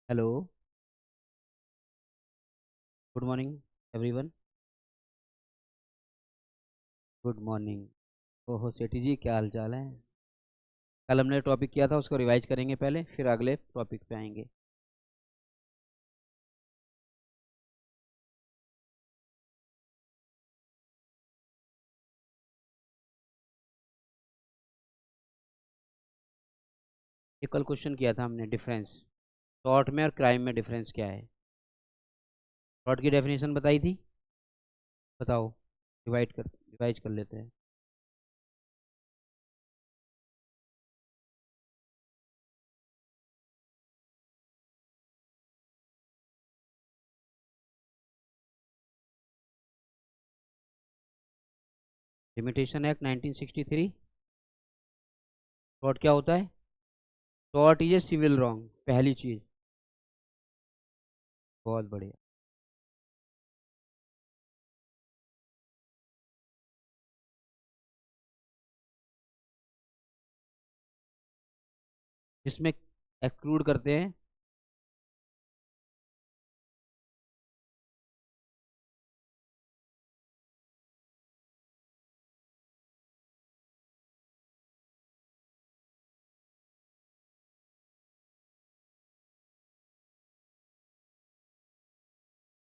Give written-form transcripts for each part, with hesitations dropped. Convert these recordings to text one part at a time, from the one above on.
Hello. Good morning everyone. Good morning. ओहो सेठी जी, क्या हाल चाल है? कल हमने टॉपिक किया था, उसको रिवाइज करेंगे पहले, फिर अगले टॉपिक पे आएंगे। ये कल क्वेश्चन किया था हमने, डिफरेंस टॉर्ट में और क्राइम में डिफरेंस क्या है। टॉर्ट की डेफिनेशन बताई थी, बताओ। रिवाइज कर लेते हैं। Limitation act 1963। टॉर्ट क्या होता है? Tort is a civil wrong, पहली चीज। बहुत बढ़िया। जिसमें एक्सक्लूड करते हैं।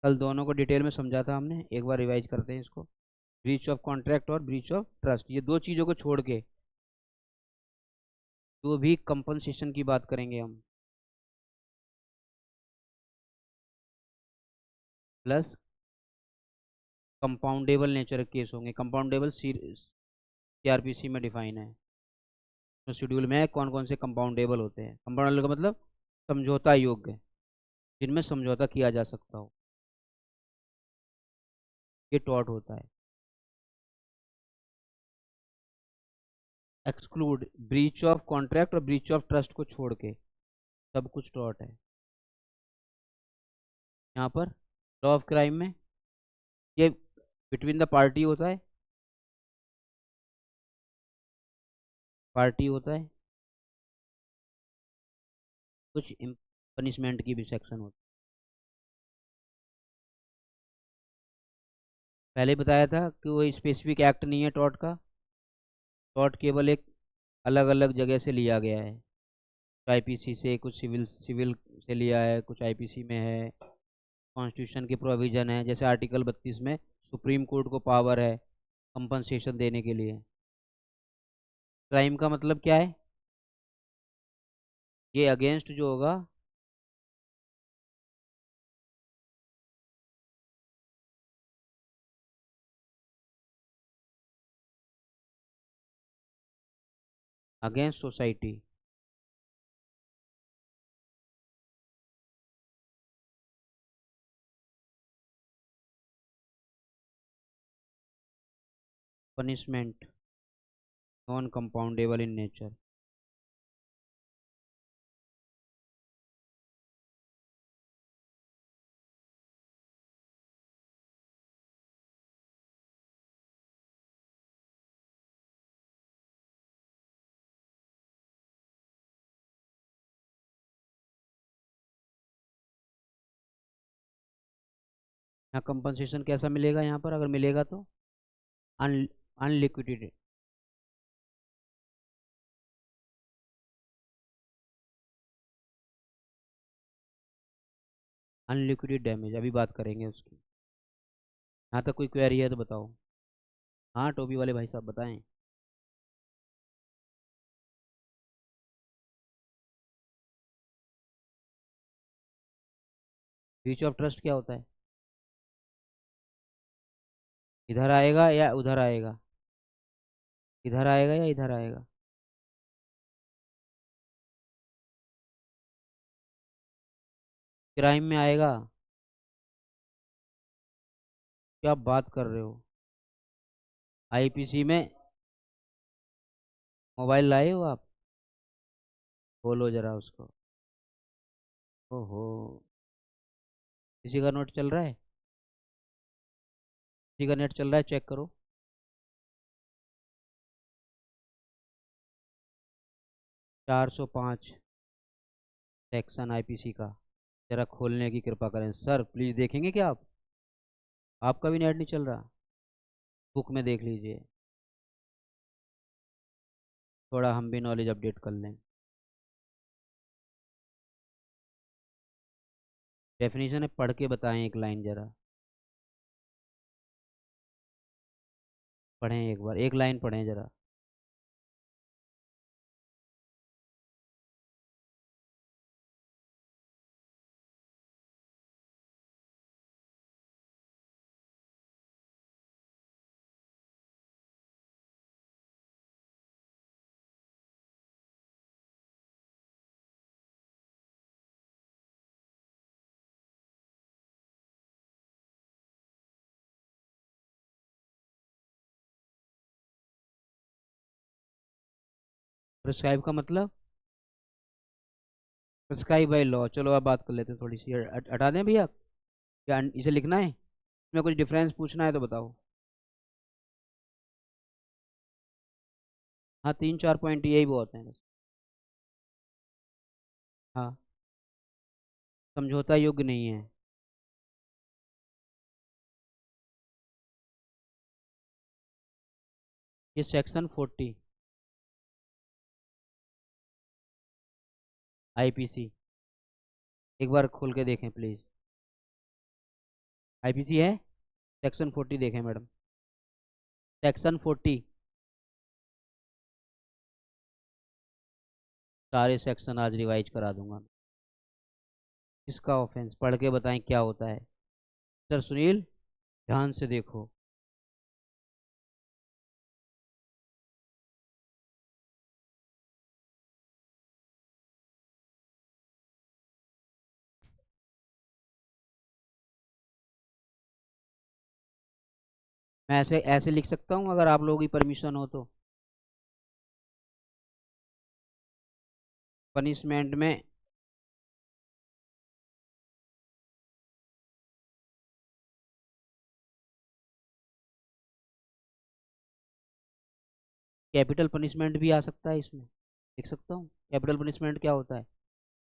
कल दोनों को डिटेल में समझा था हमने, एक बार रिवाइज करते हैं इसको। ब्रीच ऑफ कॉन्ट्रैक्ट और ब्रीच ऑफ ट्रस्ट, ये दो चीजों को छोड़ के जो भी कंपनसेशन की बात करेंगे हम, प्लस कंपाउंडेबल नेचर के केस होंगे। कंपाउंडेबल सीआरपीसी में डिफाइन है, तो शेड्यूल में कौन कौन से कंपाउंडेबल होते हैं। कंपाउंडेबल का मतलब समझौता योग्य, जिनमें समझौता किया जा सकता हो, ये टॉर्ट होता है। एक्सक्लूड, ब्रीच ऑफ कॉन्ट्रैक्ट और ब्रीच ऑफ ट्रस्ट को छोड़ के सब कुछ टॉर्ट है। यहाँ पर लॉ ऑफ क्राइम में ये बिटवीन द पार्टी होता है, पार्टी होता है। कुछ पनिशमेंट की भी सेक्शन होती है। पहले बताया था कि वो स्पेसिफिक एक्ट नहीं है टॉर्ट का। टॉर्ट केवल एक अलग अलग जगह से लिया गया है। आईपीसी से, कुछ सिविल सिविल से लिया है, कुछ आईपीसी में है। कॉन्स्टिट्यूशन के प्रोविजन है, जैसे आर्टिकल 32 में सुप्रीम कोर्ट को पावर है कंपनसेशन देने के लिए। क्राइम का मतलब क्या है? ये अगेंस्ट जो होगा, against society. Punishment non compoundable in nature. यहाँ कंपनसेशन कैसा मिलेगा? यहाँ पर अगर मिलेगा तो अन अनलिक्विडेटेड, अनलिक्विडेटेड डैमेज, अभी बात करेंगे उसकी। यहाँ तक कोई क्वेरी है तो बताओ। हाँ, टोबी वाले भाई साहब बताएं। ब्रीच ऑफ ट्रस्ट क्या होता है? इधर आएगा या उधर आएगा? इधर आएगा या इधर आएगा? क्राइम में आएगा। क्या बात कर रहे हो? आईपीसी में मोबाइल लाए हो आप? बोलो जरा उसको। ओहो, किसी का नोट चल रहा है? किसी का नेट चल रहा है, चेक करो। 405 सेक्शन आईपीसी का। जरा खोलने की कृपा करें सर, प्लीज़ देखेंगे क्या आप? आपका भी नेट नहीं चल रहा? बुक में देख लीजिए, थोड़ा हम भी नॉलेज अपडेट कर लें। डेफिनेशन है, पढ़ के बताएं एक लाइन जरा। पढ़ें एक बार, एक लाइन पढ़ें जरा। प्रिस्क्राइब का मतलब? प्रिस्क्राइब बाय लॉ, चलो अब बात कर लेते हैं थोड़ी सी। हटा दें भैया, क्या इसे लिखना है? इसमें कुछ डिफरेंस पूछना है तो बताओ। हाँ, 3-4 पॉइंट यही बहुत हैं बस। हाँ, समझौता योग्य नहीं है। ये सेक्शन 40 आईपीसी, एक बार खोल के देखें प्लीज़। आईपीसी है, सेक्शन 40 देखें मैडम, सेक्शन 40। सारे सेक्शन आज रिवाइज करा दूंगा। इसका ऑफेंस पढ़ के बताएं क्या होता है। सर सुनील, ध्यान से देखो। मैं ऐसे ऐसे लिख सकता हूँ अगर आप लोगों की परमिशन हो तो। पनिशमेंट में कैपिटल पनिशमेंट भी आ सकता है, इसमें लिख सकता हूँ। कैपिटल पनिशमेंट क्या होता है?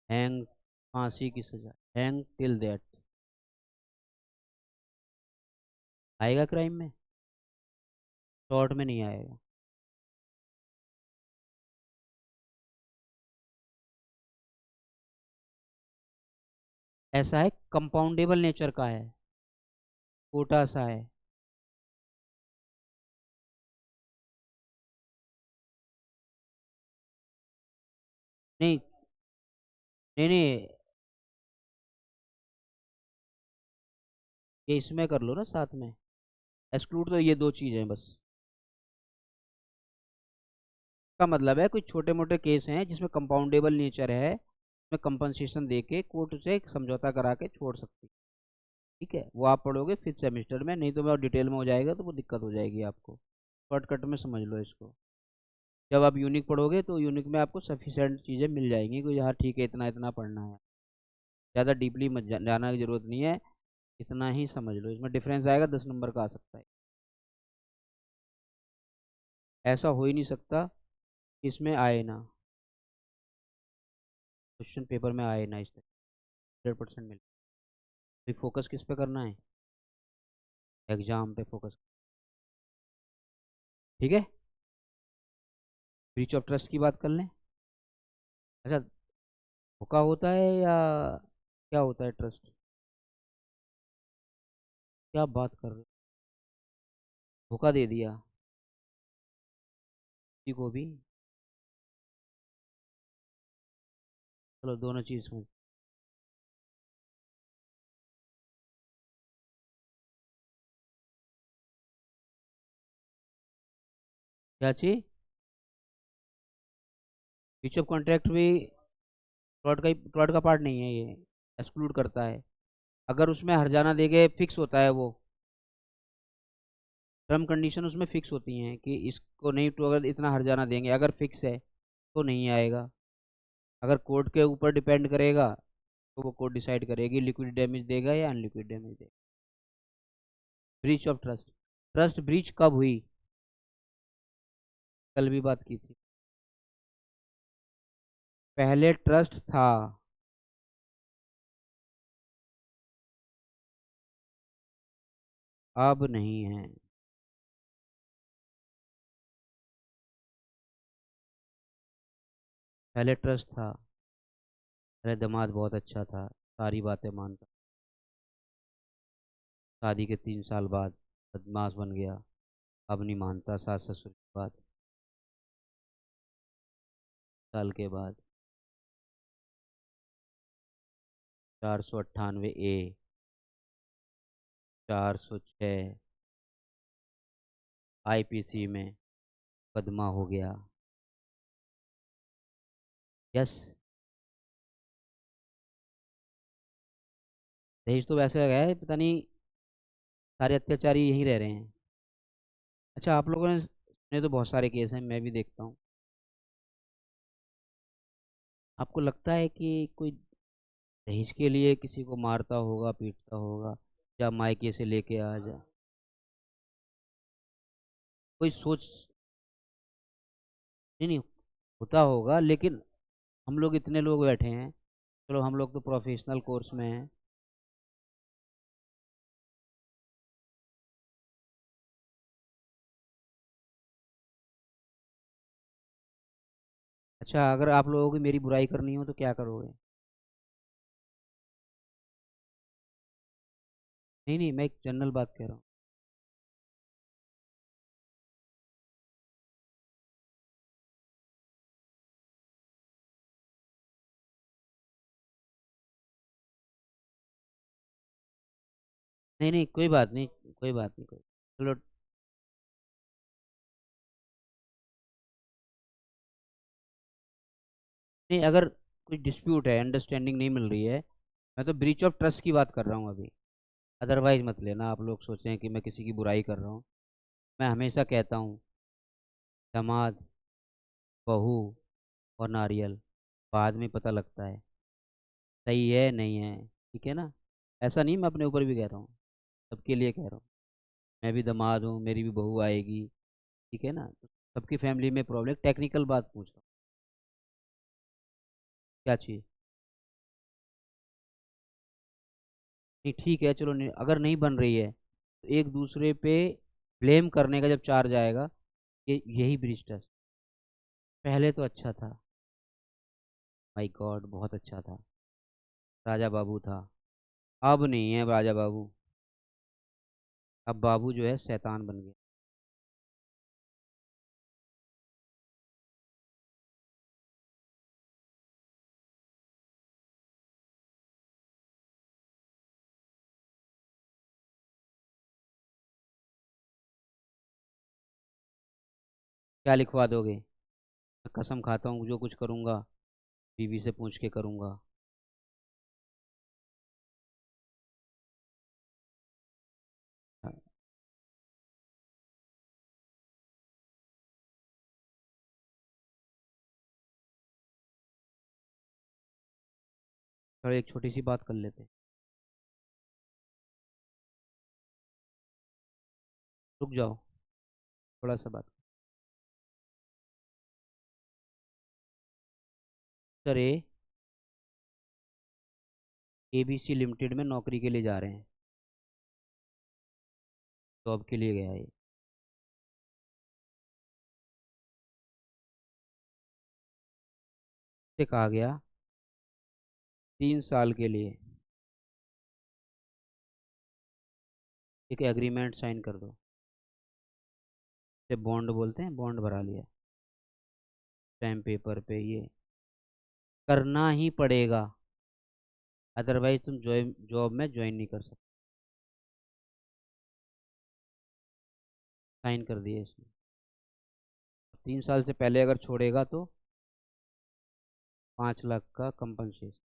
हैंग, फांसी की सजा, हैंग टिल दैट। आएगा क्राइम में? शॉर्ट में नहीं आएगा। ऐसा है, कंपाउंडेबल नेचर का है, छोटा सा है। नहीं नहीं नहीं, ये इसमें कर लो ना साथ में। एक्सक्लूड तो ये दो चीज़ें बस। का मतलब है कुछ छोटे मोटे केस हैं जिसमें कंपाउंडेबल नेचर है, उसमें कंपनसेशन दे के कोर्ट से एक समझौता करा के छोड़ सकती है। ठीक है, वो आप पढ़ोगे 5th सेमेस्टर में, नहीं तो मैं और डिटेल में हो जाएगा तो वो दिक्कत हो जाएगी आपको। शॉर्टकट में समझ लो इसको। जब आप यूनिक पढ़ोगे तो यूनिक में आपको सफिशेंट चीज़ें मिल जाएंगी कि हाँ ठीक है, इतना इतना पढ़ना है। ज़्यादा डीपली मत जाना की जरूरत नहीं है, इतना ही समझ लो। इसमें डिफरेंस आएगा 10 नंबर का आ सकता है। ऐसा हो ही नहीं सकता कि इसमें आए ना, क्वेश्चन पेपर में आए ना, इस तरह 100% मिले। फिर फोकस किस पे करना है? एग्जाम पे फोकस। ठीक है, ब्रीच ऑफ ट्रस्ट की बात कर लें। अच्छा, धोखा होता है या क्या होता है ट्रस्ट? क्या बात कर रहे हो, धोखा दे दिया किसी को भी? चलो दोनों चीज समझ। क्या चीज? ब्रीच ऑफ कॉन्ट्रैक्ट भी फ्रॉड का पार्ट नहीं है ये, एक्सक्लूड करता है। अगर उसमें हर्जाना देके फिक्स होता है वो, टर्म कंडीशन उसमें फिक्स होती हैं कि इसको नहीं, तो अगर इतना हर्जाना देंगे, अगर फिक्स है तो नहीं आएगा। अगर कोर्ट के ऊपर डिपेंड करेगा तो वो कोर्ट डिसाइड करेगी लिक्विड डैमेज देगा या अनलिक्विड डैमेज देगा। Breach of trust, trust breach कब हुई? कल भी बात की थी। पहले ट्रस्ट था, अब नहीं है। पहले ट्रस्ट था। पहले दामाद बहुत अच्छा था, सारी बातें मानता। शादी के 3 साल बाद बदमाश बन गया। अब नहीं मानता सास ससुर की बात। साल के बाद 498A, 406 IPC में मुकदमा हो गया। यस। दहेज तो वैसे गया है, पता नहीं सारे अत्याचारी यहीं रह रहे हैं। अच्छा, आप लोगों ने तो बहुत सारे केस हैं, मैं भी देखता हूँ। आपको लगता है कि कोई दहेज के लिए किसी को मारता होगा, पीटता होगा, या मायके से लेके आ जा? कोई सोच नहीं, नहीं होता होगा, लेकिन हम लोग इतने लोग बैठे हैं, चलो हम लोग तो प्रोफेशनल कोर्स में हैं। अच्छा, अगर आप लोगों की मेरी बुराई करनी हो तो क्या करोगे? नहीं, नहीं, मैं एक जनरल बात कह रहा हूँ। नहीं, नहीं, कोई बात नहीं, कोई बात नहीं, कोई। चलो। नहीं, अगर कोई डिस्प्यूट है, अंडरस्टैंडिंग नहीं मिल रही है, मैं तो ब्रीच ऑफ ट्रस्ट की बात कर रहा हूँ अभी। अदरवाइज मत लेना, आप लोग सोचें कि मैं किसी की बुराई कर रहा हूँ। मैं हमेशा कहता हूँ, दामाद, बहू और नारियल बाद में पता लगता है, सही है नहीं है। ठीक है ना? ऐसा नहीं, मैं अपने ऊपर भी कह रहा हूँ, सबके लिए कह रहा हूँ। मैं भी दामाद हूँ, मेरी भी बहू आएगी। ठीक है ना? तो सबकी फैमिली में प्रॉब्लम, टेक्निकल बात पूछ रहा हूँ। क्या चीज़? नहीं, ठीक है, चलो, नहीं, अगर नहीं बन रही है तो एक दूसरे पे ब्लेम करने का जब चार्ज आएगा, ये यही ब्रिज है। पहले तो अच्छा था। माय गॉड, बहुत अच्छा था। राजा बाबू था। अब नहीं है राजा बाबू। अब बाबू जो है शैतान बन गया। क्या लिखवा दोगे? मैं कसम खाता हूँ, जो कुछ करूँगा बीवी से पूछ के करूँगा। हाँ, चलो एक छोटी सी बात कर लेते हैं। रुक जाओ, थोड़ा सा बात। सर, ABC लिमिटेड में नौकरी के लिए जा रहे हैं। जॉब के लिए गया है। से कहा गया 3 साल के लिए एक एग्रीमेंट साइन कर दो। से बॉन्ड बोलते हैं, बॉन्ड भरा लिया। स्टैम्प पेपर पे ये करना ही पड़ेगा, अदरवाइज तुम जॉब में ज्वाइन नहीं कर सकते। साइन कर दिए इसने। 3 साल से पहले अगर छोड़ेगा तो 5 लाख का कंपनसेशन।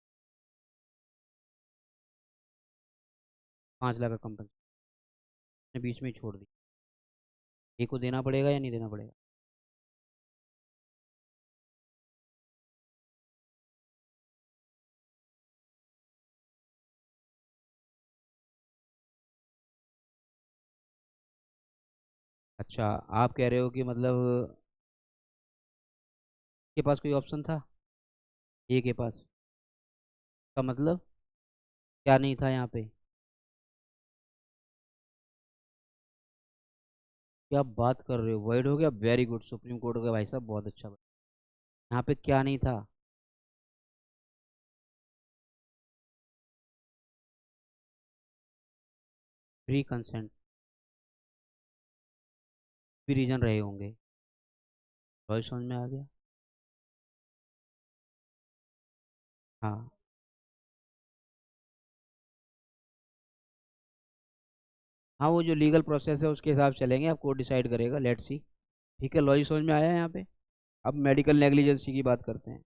5 लाख का कंपनसेशन बीच में ही छोड़ दी। एक को देना पड़ेगा या नहीं देना पड़ेगा? अच्छा, आप कह रहे हो कि मतलब के पास कोई ऑप्शन था? ए के पास का मतलब क्या नहीं था यहाँ पे? क्या बात कर रहे हो, वाइड हो गया, वेरी गुड, सुप्रीम कोर्ट हो गया भाई साहब, बहुत अच्छा। यहाँ पे क्या नहीं था? फ्री कंसेंट भी रीजन रहे होंगे। लॉजिक समझ में आ गया। हाँ हाँ, वो जो लीगल प्रोसेस है उसके हिसाब से चलेंगे, अब कोर्ट डिसाइड करेगा, लेट्स सी। ठीक है, लॉजिक समझ में आया यहाँ पे। अब मेडिकल नेग्लिजेंसी की बात करते हैं।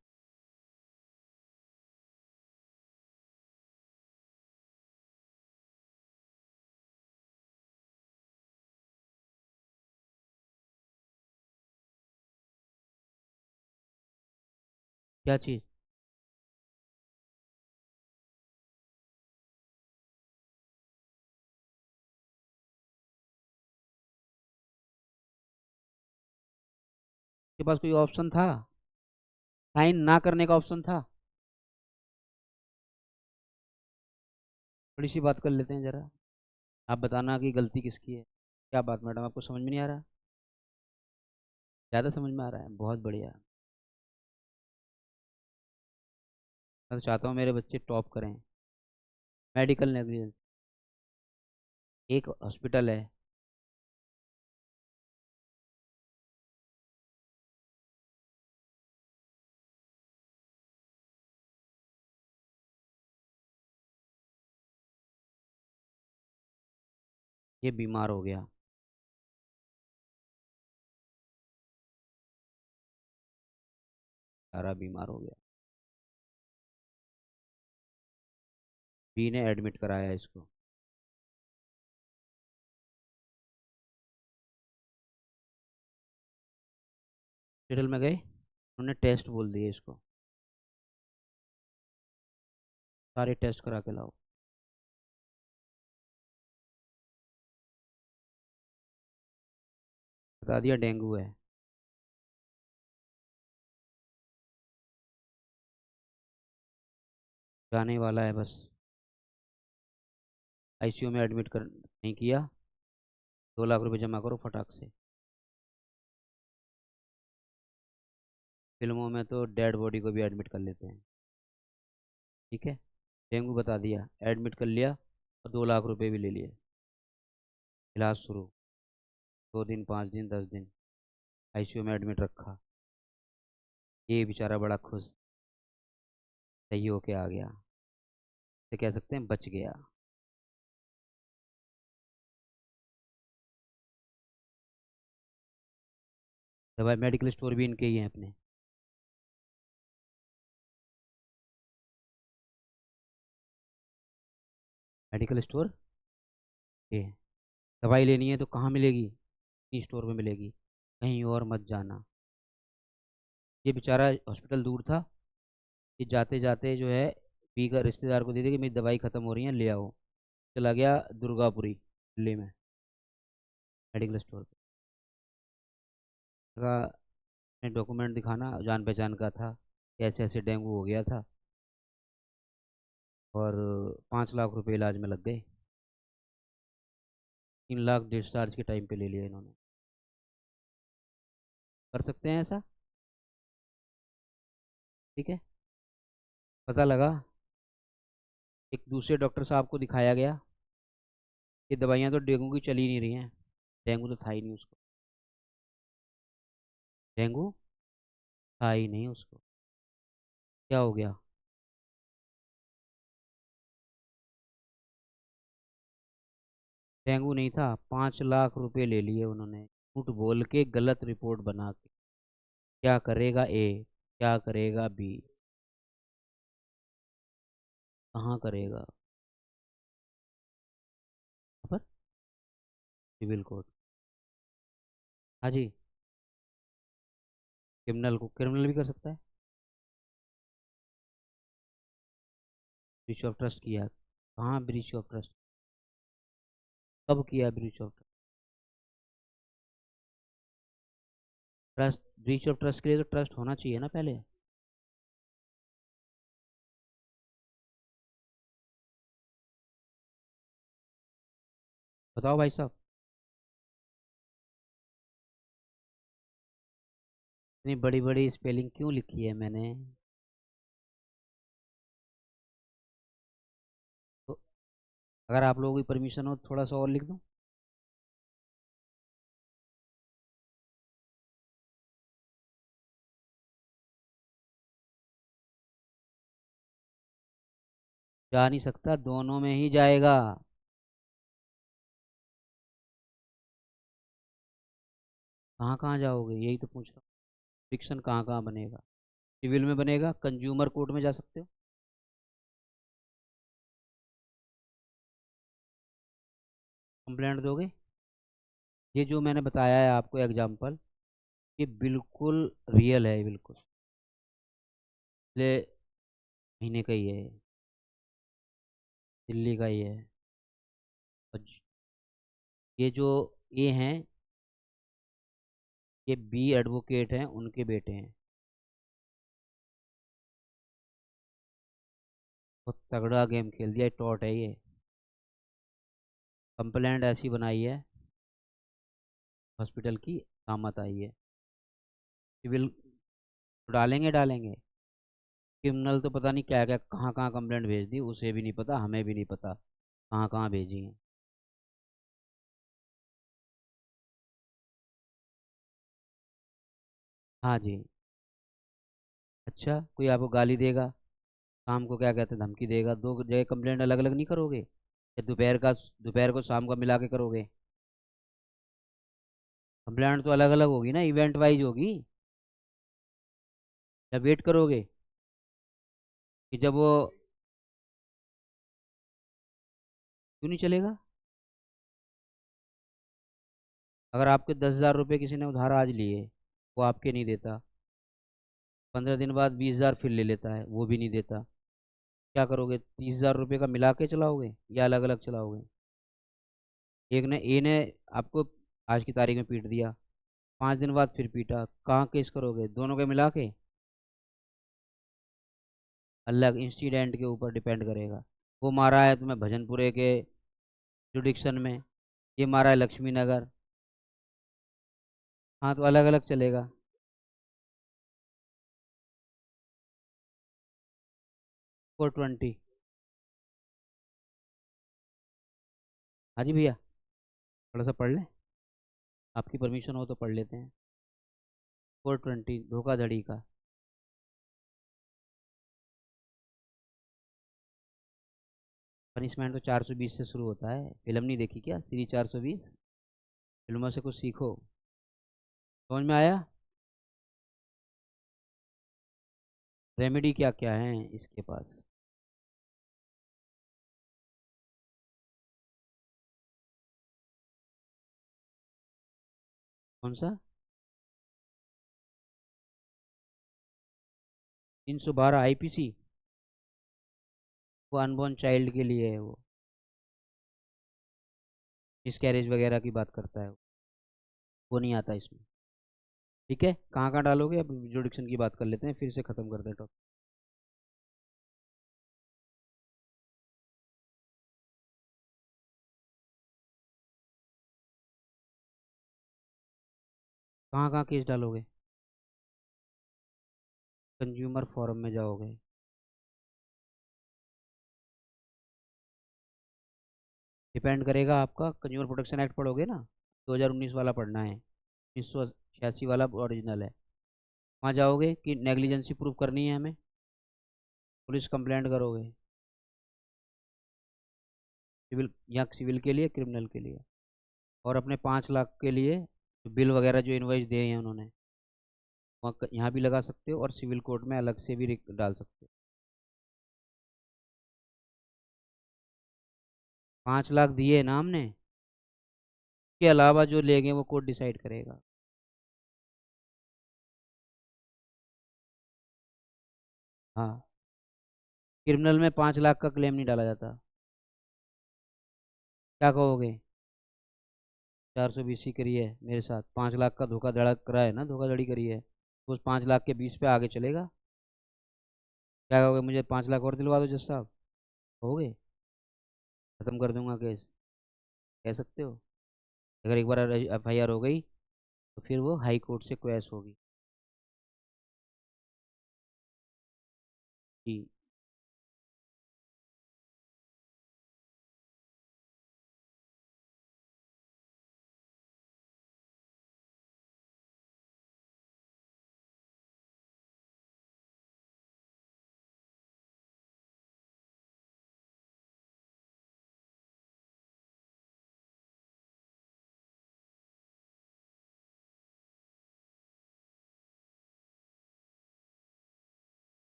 क्या चीज़? के पास कोई ऑप्शन था? साइन ना करने का ऑप्शन था? थोड़ी सी बात कर लेते हैं जरा। आप बताना कि गलती किसकी है। क्या बात मैडम, आपको समझ में नहीं आ रहा? ज़्यादा समझ में आ रहा है, बहुत बढ़िया। मैं तो चाहता हूँ मेरे बच्चे टॉप करें। Medical negligence. एक हॉस्पिटल है। ये बीमार हो गया। सारा बीमार हो गया। बी ने एडमिट कराया इसको। हॉस्पिटल में गए, उन्होंने टेस्ट बोल दिए इसको। सारे टेस्ट करा के लाओ। बता दिया डेंगू है। जाने वाला है बस। आईसीयू में एडमिट कर नहीं किया। 2 लाख रुपए जमा करो फटाक से। फिल्मों में तो डेड बॉडी को भी एडमिट कर लेते हैं। ठीक है। डेंगू बता दिया, एडमिट कर लिया, और 2 लाख रुपए भी ले लिए। इलाज शुरू। 2 दिन, 5 दिन, 10 दिन आईसीयू में एडमिट रखा। ये बेचारा बड़ा खुश, सही होके आ गया। तो कह सकते हैं बच गया। दवाई मेडिकल स्टोर भी इनके ही हैं अपने। मेडिकल स्टोर के। दवाई लेनी है तो कहाँ मिलेगी? इस स्टोर में मिलेगी, कहीं और मत जाना। ये बेचारा हॉस्पिटल दूर था। ये जाते जाते जो है, पी कर रिश्तेदार को दे दे कि मेरी दवाई ख़त्म हो रही है, ले आओ। चला गया दुर्गापुरी, दिल्ली में, मेडिकल स्टोर पे। कहा अपने डॉक्यूमेंट दिखाना, जान पहचान का था, ऐसे ऐसे डेंगू हो गया था, और 5 लाख रुपए इलाज में लग गए। 3 लाख डिस्चार्ज के टाइम पे ले लिया इन्होंने। कर सकते हैं ऐसा? ठीक है। पता लगा, एक दूसरे डॉक्टर साहब को दिखाया गया, ये दवाइयाँ तो डेंगू की चली नहीं रही हैं। डेंगू तो था ही नहीं उसको। डेंगू था ही नहीं उसको। क्या हो गया? डेंगू नहीं था, 5 लाख रुपए ले लिए उन्होंने, झूठ बोल के, गलत रिपोर्ट बना के। क्या करेगा ए, क्या करेगा बी? कहाँ करेगा? पर सिविल कोर्ट। हाँ जी। क्रिमिनल को क्रिमिनल भी कर सकता है। ब्रीच ऑफ ट्रस्ट किया? कहाँ ब्रीच ऑफ ट्रस्ट? कब किया breach of trust? Breach of trust के लिए तो ट्रस्ट होना चाहिए ना पहले। बताओ भाई साहब। इतनी बड़ी बड़ी स्पेलिंग क्यों लिखी है मैंने? तो अगर आप लोगों की परमिशन हो तो थोड़ा सा और लिख दूँ? जा नहीं सकता, दोनों में ही जाएगा। कहाँ कहाँ जाओगे, यही तो पूछ रहा हूँ। फ्रिक्शन कहाँ कहाँ बनेगा? सिविल में बनेगा, कंज्यूमर कोर्ट में जा सकते हो, कंप्लेंट दोगे। ये जो मैंने बताया है आपको एग्जाम्पल, ये बिल्कुल रियल है, बिल्कुल पिछले महीने का ही है, दिल्ली का ही है। और ये जो ये हैं, ये बी एडवोकेट हैं, उनके बेटे हैं। बहुत तगड़ा गेम खेल दिया, टॉट है ये। कंप्लेंट ऐसी बनाई है हॉस्पिटल की, कामत आई है। सिविल तो डालेंगे डालेंगे। क्रिमिनल तो पता नहीं क्या क्या कहाँ कहाँ कंप्लेंट भेज दी, उसे भी नहीं पता, हमें भी नहीं पता कहाँ कहाँ भेजी हैं। हाँ जी। अच्छा, कोई आपको गाली देगा, शाम को क्या कहते हैं धमकी देगा, दो जगह कंप्लेंट अलग अलग नहीं करोगे, या दोपहर को शाम का मिला के करोगे? कंप्लेंट तो अलग अलग होगी ना, इवेंट वाइज होगी। या वेट करोगे कि जब वो, क्यों नहीं चलेगा? अगर आपके 10,000 रुपये किसी ने उधार आज लिए, वो आपके नहीं देता, 15 दिन बाद 20,000 फिर ले लेता है, वो भी नहीं देता, क्या करोगे? 30,000 रुपये का मिला के चलाओगे या अलग अलग चलाओगे? एक ने ए ने आपको आज की तारीख में पीट दिया, 5 दिन बाद फिर पीटा, कहाँ केस करोगे, दोनों के मिला के? अलग इंसिडेंट के ऊपर डिपेंड करेगा। वो मारा है तुम्हें भजनपुरे के जुडिक्शन में, ये मारा है लक्ष्मी नगर। हाँ, तो अलग अलग चलेगा। 420। हाँ जी भैया, थोड़ा सा पढ़ लें, आपकी परमिशन हो तो पढ़ लेते हैं। 420 धोखाधड़ी का। पनिशमेंट तो 420 से शुरू होता है, फिल्म नहीं देखी क्या, सीरी 420? फिल्मों से कुछ सीखो। समझ में आया? रेमेडी क्या क्या है इसके पास? कौन सा? 312 आईपीसी? वो अनबॉर्न चाइल्ड के लिए है, वो मिसकैरेज वगैरह की बात करता है, वो नहीं आता इसमें। ठीक है, कहाँ कहाँ डालोगे, अब जुडिक्शन की बात कर लेते हैं, फिर से ख़त्म करते हैं टॉपिक। कहाँ कहाँ केस डालोगे? कंज्यूमर फोरम में जाओगे। डिपेंड करेगा, आपका कंज्यूमर प्रोटेक्शन एक्ट पढ़ोगे ना, 2019 वाला पढ़ना है, 1986 वाला ओरिजिनल है। वहाँ जाओगे कि नेग्लिजेंसी प्रूफ करनी है हमें, पुलिस कंप्लेंट करोगे, सिविल, या सिविल के लिए, क्रिमिनल के लिए। और अपने 5 लाख के लिए जो बिल वगैरह जो इनवाइस दिए हैं उन्होंने, वहाँ यहाँ भी लगा सकते हो, और सिविल कोर्ट में अलग से भी डाल सकते हो। 5 लाख दिए ना हमने, के अलावा जो लेंगे वो कोर्ट डिसाइड करेगा। हाँ, क्रिमिनल में 5 लाख का क्लेम नहीं डाला जाता। क्या कहोगे? 420 करी है मेरे साथ, 5 लाख का धोखाधड़ा करा है ना, धोखाधड़ी करी है, तो उस 5 लाख के 20 पे आगे चलेगा। क्या कहोगे, मुझे 5 लाख और दिलवा दो जज साहब? कहोगे? खत्म कर दूंगा केस, कह सकते हो। अगर एक बार एफ आई आर हो गई, तो फिर वो हाई कोर्ट से क्वेश होगी। जी।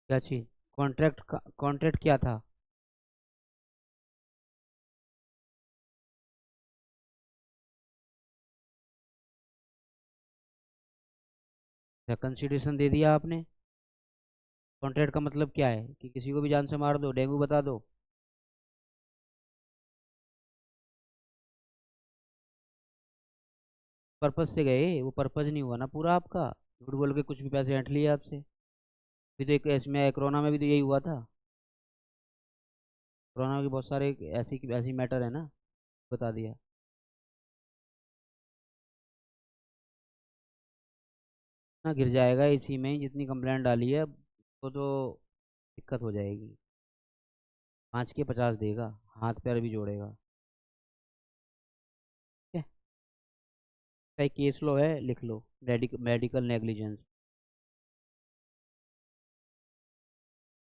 क्या चीज़? कॉन्ट्रैक्ट का कॉन्ट्रैक्ट क्या था? क्या कंसिडरेशन दे दिया आपने? कॉन्ट्रैक्ट का मतलब क्या है कि किसी को भी जान से मार दो, डेंगू बता दो? पर्पज से गए, वो पर्पज नहीं हुआ ना पूरा आपका। झूठ बोल के कुछ भी पैसे ऐंठ लिए आपसे। भी तो एक इसमें कोरोना में भी तो यही हुआ था। कोरोना के बहुत सारे ऐसी ऐसी मैटर है ना, बता दिया। ना गिर जाएगा इसी में ही, जितनी कंप्लेंट डाली है तो दिक्कत हो जाएगी। 5 के 50 देगा, हाथ पैर भी जोड़ेगा। ठीक है। चाहे केस लो है, लिख लो। Medical negligence.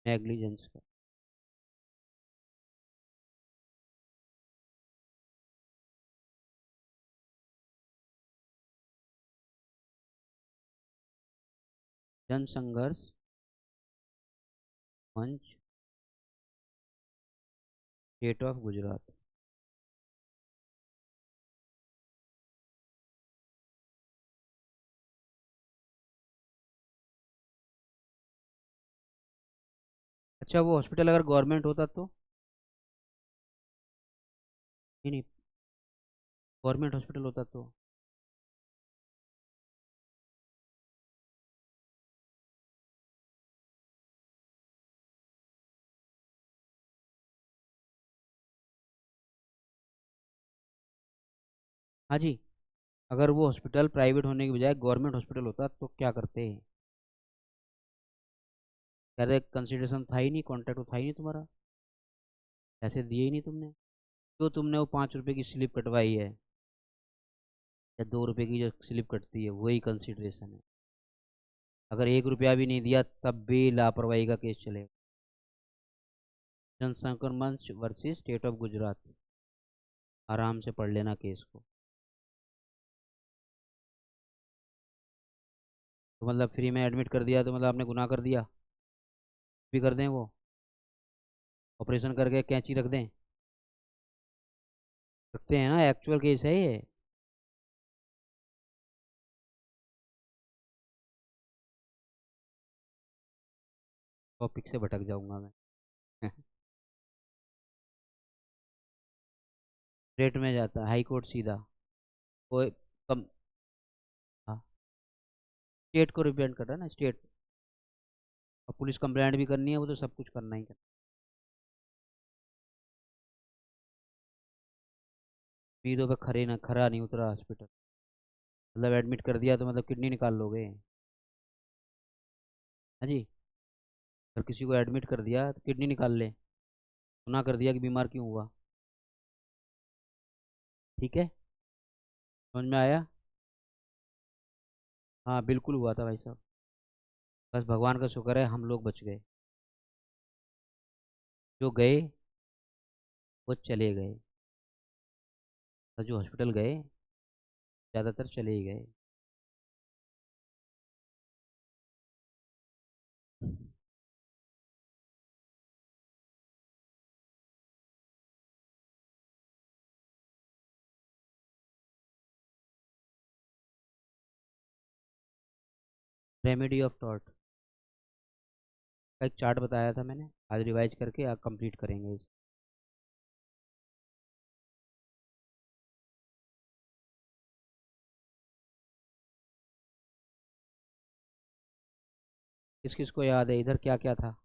नेग्लिजेंस का। जन संघर्ष मंच, स्टेट ऑफ गुजरात। अच्छा, वो हॉस्पिटल अगर गवर्नमेंट होता तो? नहीं नहीं, गवर्नमेंट हॉस्पिटल होता तो? हाँ जी। अगर वो हॉस्पिटल प्राइवेट होने की बजाय गवर्नमेंट हॉस्पिटल होता तो क्या करते? कह रहे कंसिडरेशन था ही नहीं, कॉन्ट्रैक्ट तो था ही नहीं तुम्हारा, पैसे दिए ही नहीं तुमने। जो तुमने वो 5 रुपए की स्लिप कटवाई है, या 2 रुपए की जो स्लिप कटती है, वही कंसिडरेशन है। अगर 1 रुपया भी नहीं दिया तब भी लापरवाही का केस चलेगा। जनसंपर्क मंच वर्सेस स्टेट ऑफ गुजरात। आराम से पढ़ लेना केस को। तो मतलब फ्री में एडमिट कर दिया तो मतलब आपने गुनाह कर दिया? भी कर दें वो, ऑपरेशन करके कैंची रख दें? रखते हैं ना, एक्चुअल केस है ये। टॉपिक से भटक जाऊंगा मैं। स्टेट में जाता, हाई कोर्ट सीधा। वो कम। हाँ, स्टेट को रिप्रेजेंट कर रहा है ना, स्टेट। और पुलिस कंप्लेंट भी करनी है, वो तो सब कुछ करना ही करना। उम्मीदों पे खरे ना खरा नहीं उतरा हॉस्पिटल। मतलब एडमिट कर दिया तो मतलब किडनी निकाल लोगे? हाँ जी। अगर किसी को एडमिट कर दिया तो किडनी निकाल ले? गुनाह कर दिया कि बीमार क्यों हुआ? ठीक है। समझ में आया? हाँ बिल्कुल हुआ था भाई साहब। बस भगवान का शुक्र है हम लोग बच गए। जो गए वो चले गए। और जो हॉस्पिटल गए, ज़्यादातर चले ही गए। रेमेडी ऑफ टॉर्ट का एक चार्ट बताया था मैंने, आज रिवाइज करके आप कंप्लीट करेंगे इसे। किस किस को याद है इधर क्या क्या था?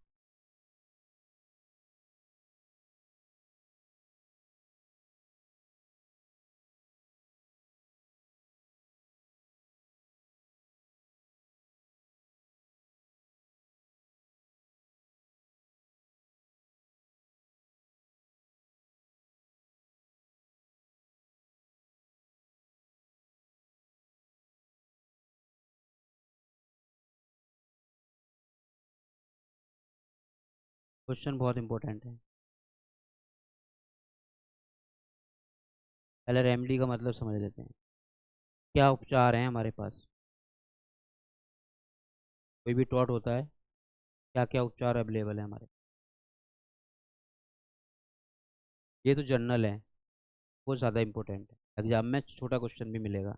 क्वेश्चन बहुत इंपॉर्टेंट है। पहले रेमेडी का मतलब समझ लेते हैं। क्या उपचार हैं हमारे पास? कोई भी टॉट होता है, क्या क्या उपचार अवेलेबल है हमारे? ये तो जनरल है, वो ज़्यादा इंपॉर्टेंट है, एग्जाम में छोटा क्वेश्चन भी मिलेगा।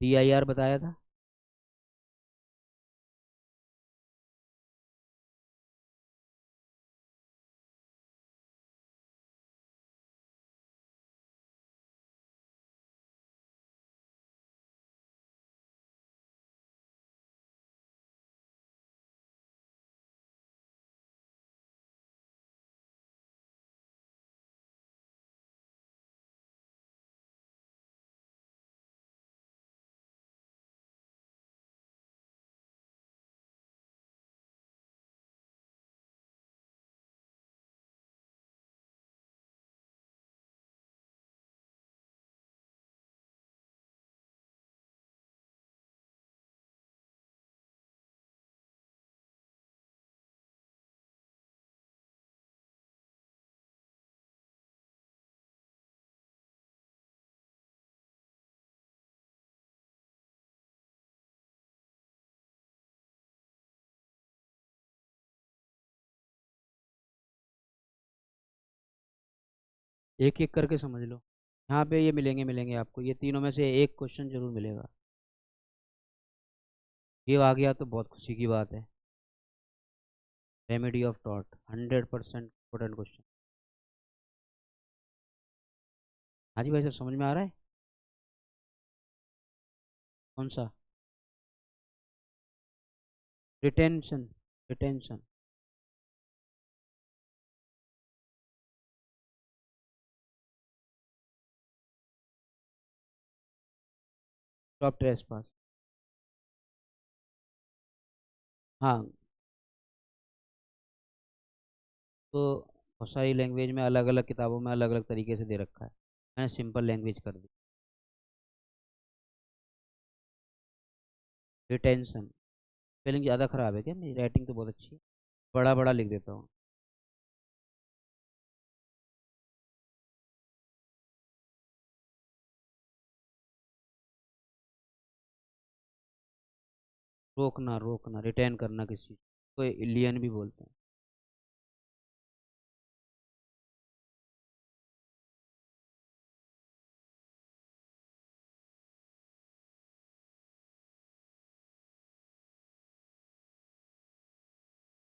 DIR बताया था। एक एक करके समझ लो। यहाँ पे ये मिलेंगे मिलेंगे आपको, ये तीनों में से एक क्वेश्चन जरूर मिलेगा। ये आ गया तो बहुत खुशी की बात है। Remedy of taught 100% important question. हाँ जी भाई साहब, समझ में आ रहा है? कौन सा? रिटेंशन। रिटेंशन। टॉप ट्रेस पास। हाँ, तो बहुत सारी लैंग्वेज में अलग अलग किताबों में अलग अलग तरीके से दे रखा है, मैंने सिंपल लैंग्वेज कर दी। रिटेंशन। स्पेलिंग ज़्यादा ख़राब है क्या? मेरी राइटिंग तो बहुत अच्छी है। बड़ा बड़ा लिख देता हूँ। रोकना रोकना, रिटेन करना किसी चीज़ को एलियन भी बोलते हैं।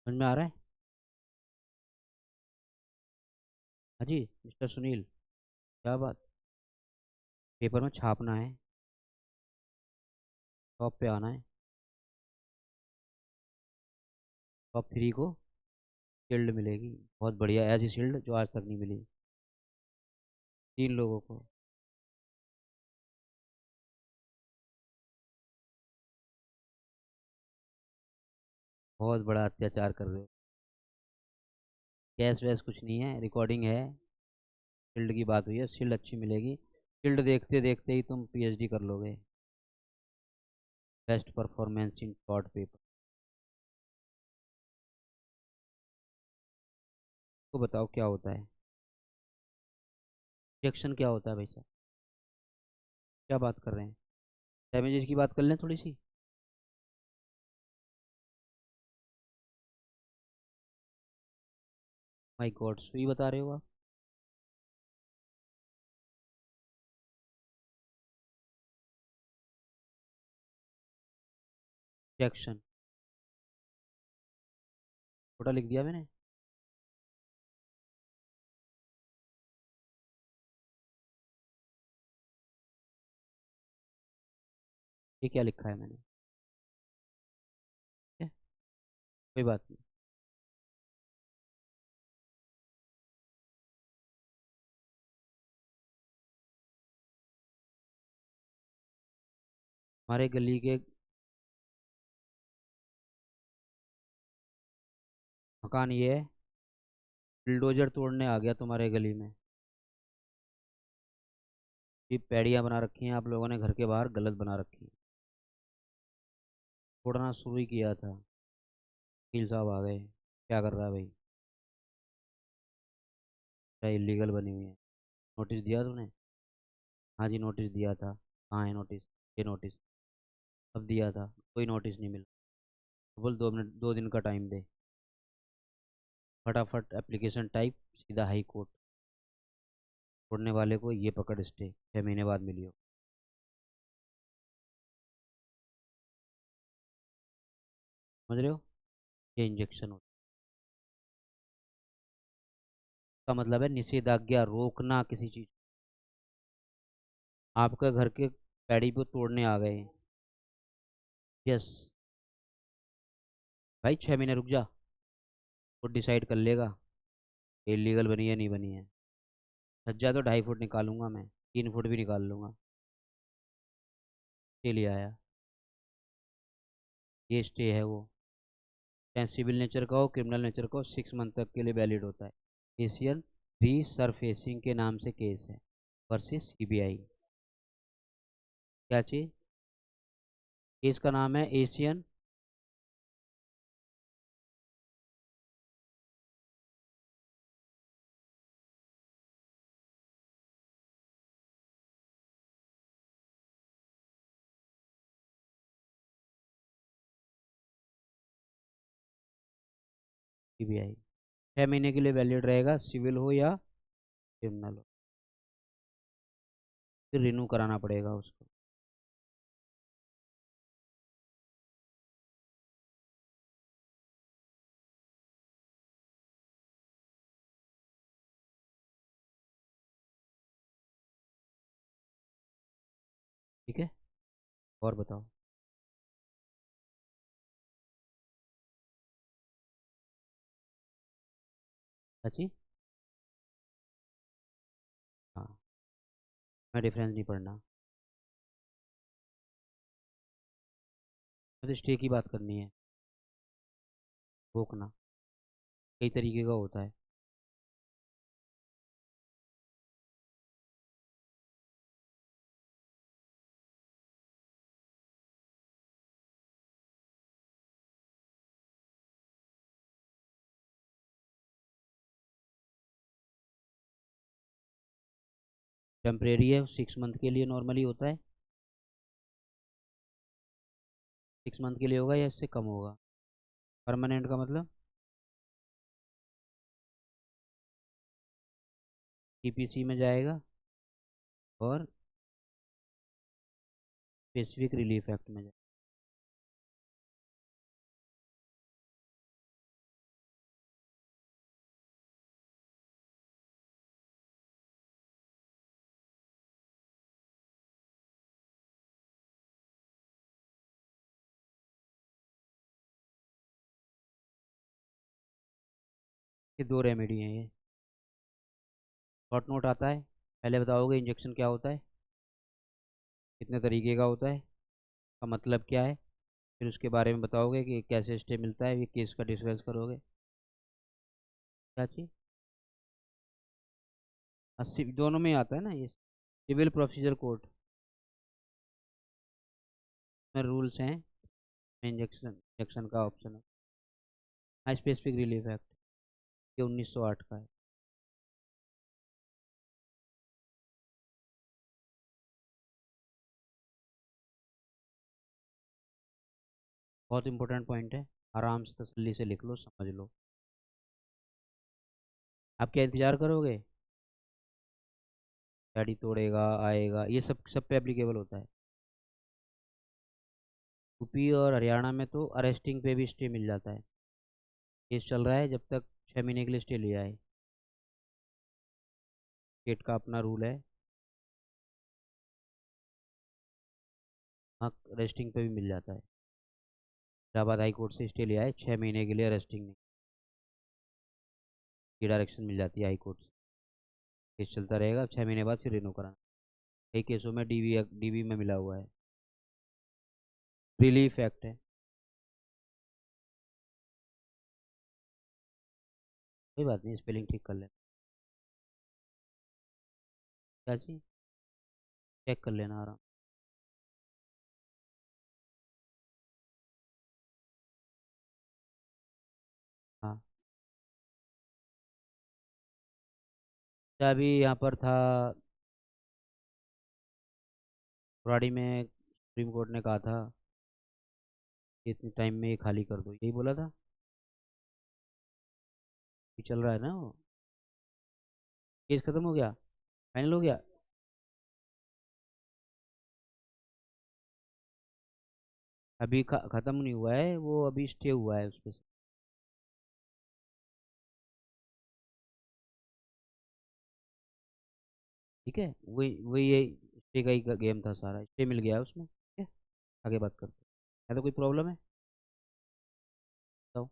समझ में आ रहा है? हाँ जी मिस्टर सुनील, क्या बात। पेपर में छापना है, टॉप पे आना है। टॉप 3 को शील्ड मिलेगी, बहुत बढ़िया, ऐसी शील्ड जो आज तक नहीं मिली। 3 लोगों को। बहुत बड़ा अत्याचार कर रहे हो। कैश वैस कुछ नहीं है, रिकॉर्डिंग है। शील्ड की बात हुई है, शील्ड अच्छी मिलेगी। शील्ड देखते देखते ही तुम PhD कर लोगे। Best performance in short paper. को बताओ क्या होता है? रिजेक्शन क्या होता है भाई साहब? क्या बात कर रहे हैं? डैमेजेस की बात कर लें थोड़ी सी। माय गॉड, सुई बता रहे हो आप? रिजेक्शन। छोटा लिख दिया मैंने। ये क्या लिखा है मैंने? ठीक है, कोई बात नहीं। हमारे गली के मकान ये है, बुलडोजर तोड़ने आ गया तुम्हारे गली में। ये पैड़ियाँ बना रखी हैं आप लोगों ने घर के बाहर, गलत बना रखी हैं। तोड़ना शुरू ही किया था, वकील साहब आ गए। क्या कर रहा है भाई? क्या इलीगल बनी हुई है? नोटिस दिया तूने? हाँ जी, नोटिस दिया था। कहाँ है नोटिस? ये नोटिस अब दिया था, कोई नोटिस नहीं मिला। बोल 2 मिनट, 2 दिन का टाइम दे। फटाफट एप्लीकेशन टाइप, सीधा हाई कोर्ट। छोड़ने वाले को ये पकड़ स्टे, 6 महीने बाद मिलियो। समझ रहे हो? ये इंजेक्शन होता है। का मतलब है निषेधाज्ञा, रोकना किसी चीज। आपका घर के पैड़ी पे तोड़ने आ गए। यस। भाई 6 महीने रुक जा, वो डिसाइड कर लेगा इलीगल बनी है नहीं बनी है। सज्जा तो 2.5 फुट निकालूंगा मैं, 3 फुट भी निकाल लूंगा। के लिए आया, ये स्टे है वो। चाहे सिविल नेचर का हो, क्रिमिनल नेचर का हो, 6 मंथ तक के लिए वैलिड होता है। एशियन रीसरफेसिंग के नाम से केस है, वर्सेस सीबीआई। क्या चीज? केस का नाम है एशियन। सीबीआई 6 महीने के लिए वैलिड रहेगा, सिविल हो या क्रिमिनल हो। फिर रिन्यू कराना पड़ेगा उसको। ठीक है, और बताओ। अच्छी। हाँ, मैं डिफरेंस नहीं पढ़ना, मुझे स्टे की बात करनी है। रोकना कई तरीके का होता है। टेम्परेरी है, 6 मंथ के लिए नॉर्मली होता है। 6 मंथ के लिए होगा या इससे कम होगा? परमानेंट का मतलब टीपीसी में जाएगा और स्पेसिफिक रिलीफ एक्ट में जाएगा। ये दो रेमेडी हैं ये। शॉर्ट नोट आता है, पहले बताओगे इंजेक्शन क्या होता है, कितने तरीके का होता है, का मतलब क्या है। फिर उसके बारे में बताओगे कि कैसे स्टे मिलता है, ये केस का डिस्कस करोगे। क्या चीज़? अस्सी दोनों में ही आता है ना ये, सिविल प्रोसीजर कोड में रूल्स हैं। इंजेक्शन इंजेक्शन का ऑप्शन है। हाँ, स्पेसिफिक रिलीफ एक्ट, ये 1908 का है। बहुत इंपॉर्टेंट पॉइंट है, आराम से तसल्ली से लिख लो, समझ लो। आप क्या इंतजार करोगे? गाड़ी तोड़ेगा, आएगा, ये सब सब पे एप्लीकेबल होता है। यूपी और हरियाणा में तो अरेस्टिंग पे भी स्टे मिल जाता है। केस चल रहा है जब तक 6 महीने के लिए स्टे लिया है। स्टेट का अपना रूल है। हाँ, रेस्टिंग पे भी मिल जाता है। इलाहाबाद हाई कोर्ट से स्टे लिया है, 6 महीने के लिए रेस्टिंग की डायरेक्शन मिल जाती है हाई कोर्ट से। केस चलता रहेगा, 6 महीने बाद फिर रिन्यू कराना। कई केसों में डीवी डीवी में मिला हुआ है। रिलीफ एक्ट है। कोई बात नहीं, स्पेलिंग ठीक कर लेना। क्या चीज? चेक कर लेना आराम। हाँ। अच्छा, अभी यहाँ पर था, बुराड़ी में सुप्रीम कोर्ट ने कहा था कि इतने टाइम में ये खाली कर दो, यही बोला था। ये चल रहा है ना वो। केस खत्म हो गया, फाइनल हो गया। अभी खत्म नहीं हुआ है वो, अभी स्टे हुआ है उस पे। ठीक है, वही वही यही स्टे का ही गेम था सारा, स्टे मिल गया है उसमें। ठीक है, आगे बात करते हैं। है तो कोई प्रॉब्लम है? बताओ।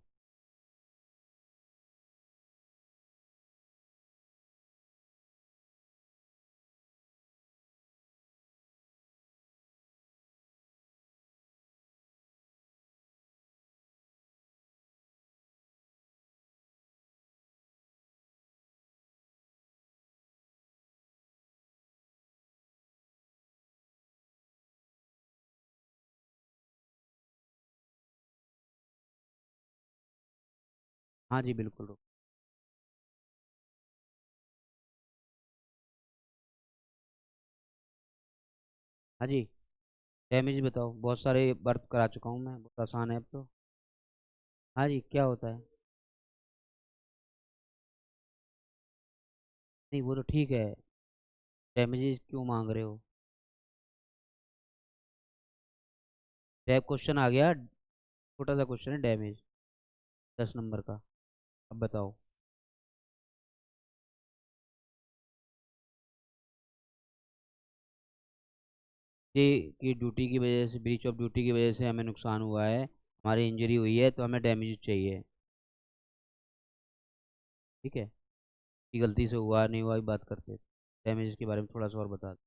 हाँ जी, बिल्कुल रुक। हाँ जी, डैमेज बताओ। बहुत सारे बर्फ करा चुका हूँ मैं, बहुत आसान है अब तो। हाँ जी, क्या होता है? नहीं, वो तो ठीक है। डैमेजेस क्यों मांग रहे हो? टैब क्वेश्चन आ गया, छोटा सा क्वेश्चन है डैमेज, 10 नंबर का। अब बताओ। ये कि ड्यूटी की वजह से, ब्रीच ऑफ ड्यूटी की वजह से हमें नुकसान हुआ है, हमारी इंजरी हुई है, तो हमें डैमेज चाहिए। ठीक है, कि गलती से हुआ नहीं हुआ भी बात करते। डैमेज के बारे में थोड़ा सा और बता दो।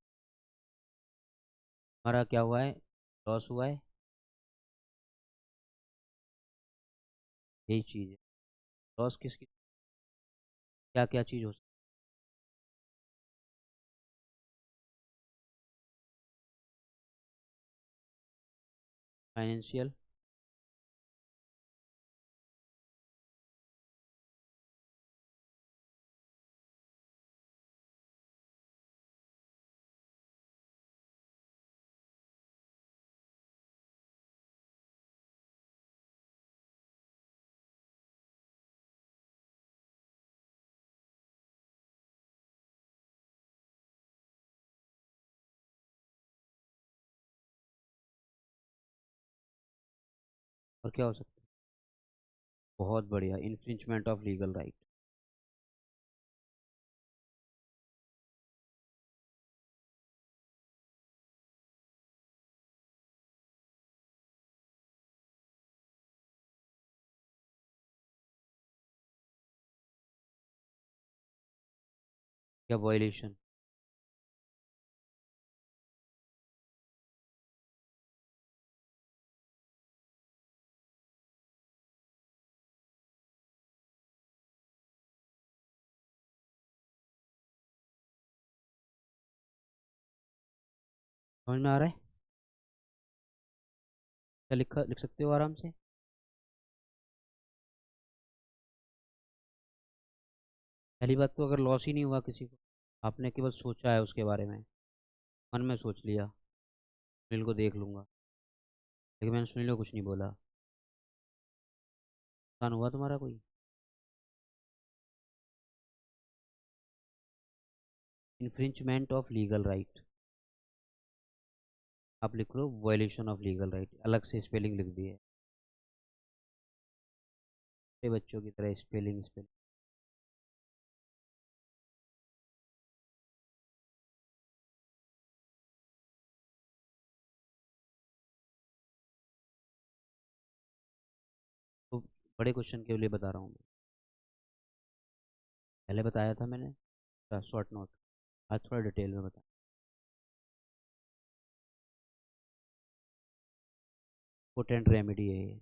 हमारा क्या हुआ है? लॉस हुआ है, यही चीज़ है। लॉस किसकी? क्या क्या चीज़ हो सकती है? फाइनेंशियल। और क्या हो सकता है? बहुत बढ़िया, इन्फ्रिंचमेंट ऑफ लीगल राइट। क्या वायलेशन? समझ में आ रहा है? क्या लिख सकते हो आराम से? पहली बात तो, अगर लॉस ही नहीं हुआ किसी को, आपने केवल सोचा है उसके बारे में, मन में सोच लिया, सुनील को देख लूंगा, लेकिन मैंने सुनील को कुछ नहीं बोला। नुकसान हुआ तुम्हारा कोई? इन्फ्रिंचमेंट ऑफ लीगल राइट। आप लिख लो वायलेशन ऑफ लीगल राइट, अलग से स्पेलिंग लिख दी है, छोटे बच्चों की तरह स्पेलिंग स्पेलिंग। बड़े क्वेश्चन के लिए बता रहा हूँ मैं। पहले बताया था मैंने शॉर्ट नोट, आज थोड़ा डिटेल में बता। पोटेंट रेमेडी है ये।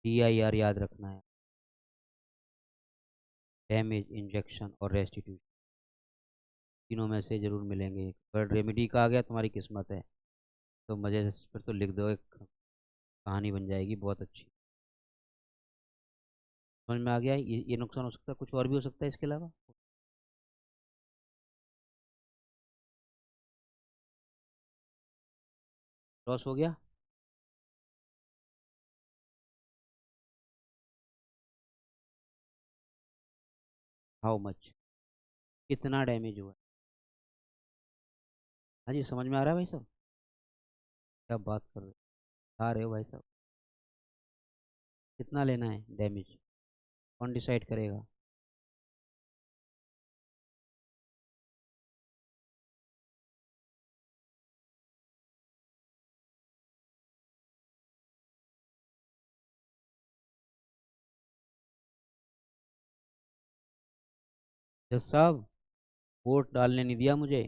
DIR याद रखना है। डैमेज, इंजेक्शन और रेस्टिट्यूशन, तीनों में से जरूर मिलेंगे। अगर रेमेडी का आ गया तुम्हारी किस्मत है, तो मजे से फिर तो लिख दो, एक कहानी बन जाएगी बहुत अच्छी। समझ में आ गया? ये नुकसान हो सकता है, कुछ और भी हो सकता है इसके अलावा। लॉस हो गया। How much? कितना डैमेज हुआ? हाँ जी, समझ में आ रहा है भाई साहब? क्या बात कर रहे हो, आ रहे हो भाई साहब? कितना लेना है डैमेज, कौन डिसाइड करेगा? जज साहब, वोट डालने नहीं दिया मुझे।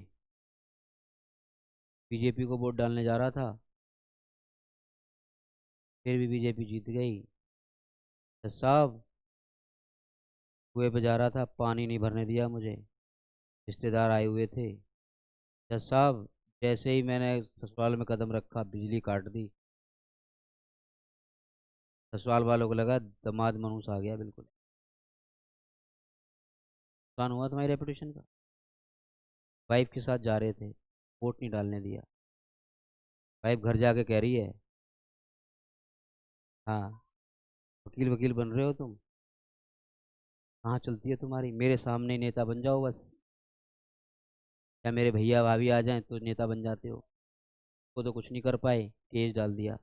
बीजेपी को वोट डालने जा रहा था, फिर भी बीजेपी जीत गई। जज साहब, कुएं पे जा रहा था, पानी नहीं भरने दिया मुझे, रिश्तेदार आए हुए थे। जज साहब, जैसे ही मैंने ससुराल में कदम रखा, बिजली काट दी। ससुराल वालों को लगा दामाद मनूस आ गया बिल्कुल। नुकसान हुआ तुम्हारी रेपुटेशन का। वाइफ के साथ जा रहे थे, वोट नहीं डालने दिया। वाइफ घर जाके कह रही है, हाँ, वकील वकील बन रहे हो तुम, कहाँ चलती है तुम्हारी, मेरे सामने ही नेता बन जाओ बस, या मेरे भैया भाभी आ जाएं तो नेता बन जाते हो। वो तो कुछ नहीं कर पाए, केस डाल दिया।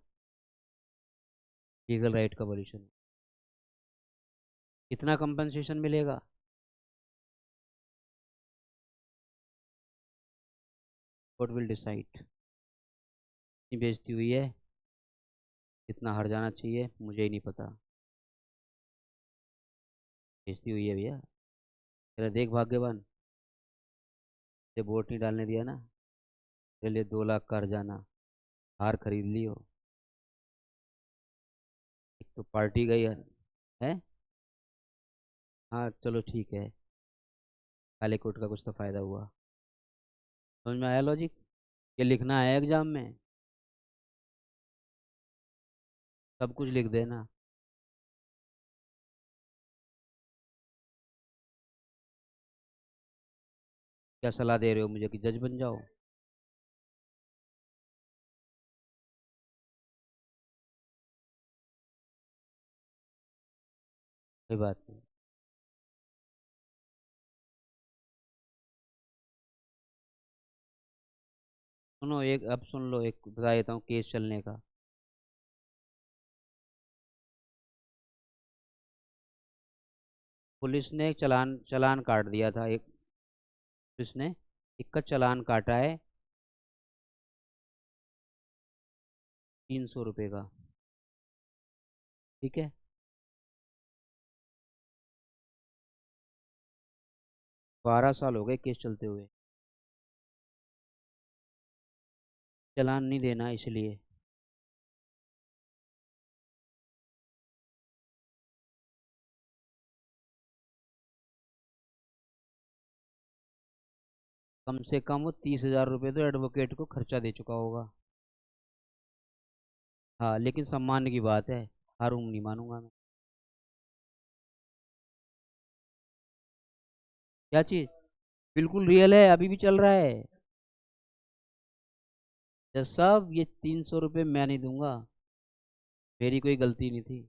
लीगल राइट का वॉल्यूशन। कितना कंपनसेशन मिलेगा? Court will decide. इतनी बेइज्जती हुई है, कितना हर जाना चाहिए मुझे ही नहीं पता। बेइज्जती हुई है भैया। तेरा देख भाग्यवान, ते वोट नहीं डालने दिया ना, तेरे लिए 2 लाख का हर जाना, हार खरीद ली हो। एक तो पार्टी गई है। हाँ चलो ठीक है, काले कोट का कुछ तो फायदा हुआ। समझ में आया लॉजिक? ये लिखना है एग्जाम में, सब कुछ लिख देना। क्या सलाह दे रहे हो मुझे कि जज बन जाओ? कोई बात नहीं। सुनो, एक अब सुन लो, एक बता देता हूँ केस चलने का। पुलिस ने एक चालान चालान काट दिया था एक। पुलिस ने एक का चालान काटा है, 300 रुपये का। ठीक है। 12 साल हो गए केस चलते हुए, चालान नहीं देना इसलिए। कम से कम वो 30,000 रुपये तो एडवोकेट को खर्चा दे चुका होगा। हाँ लेकिन सम्मान की बात है, हारूं नहीं मानूंगा मैं। क्या चीज? बिल्कुल रियल है, अभी भी चल रहा है। जज साहब, ये 300 रुपये मैं नहीं दूंगा, मेरी कोई गलती नहीं थी।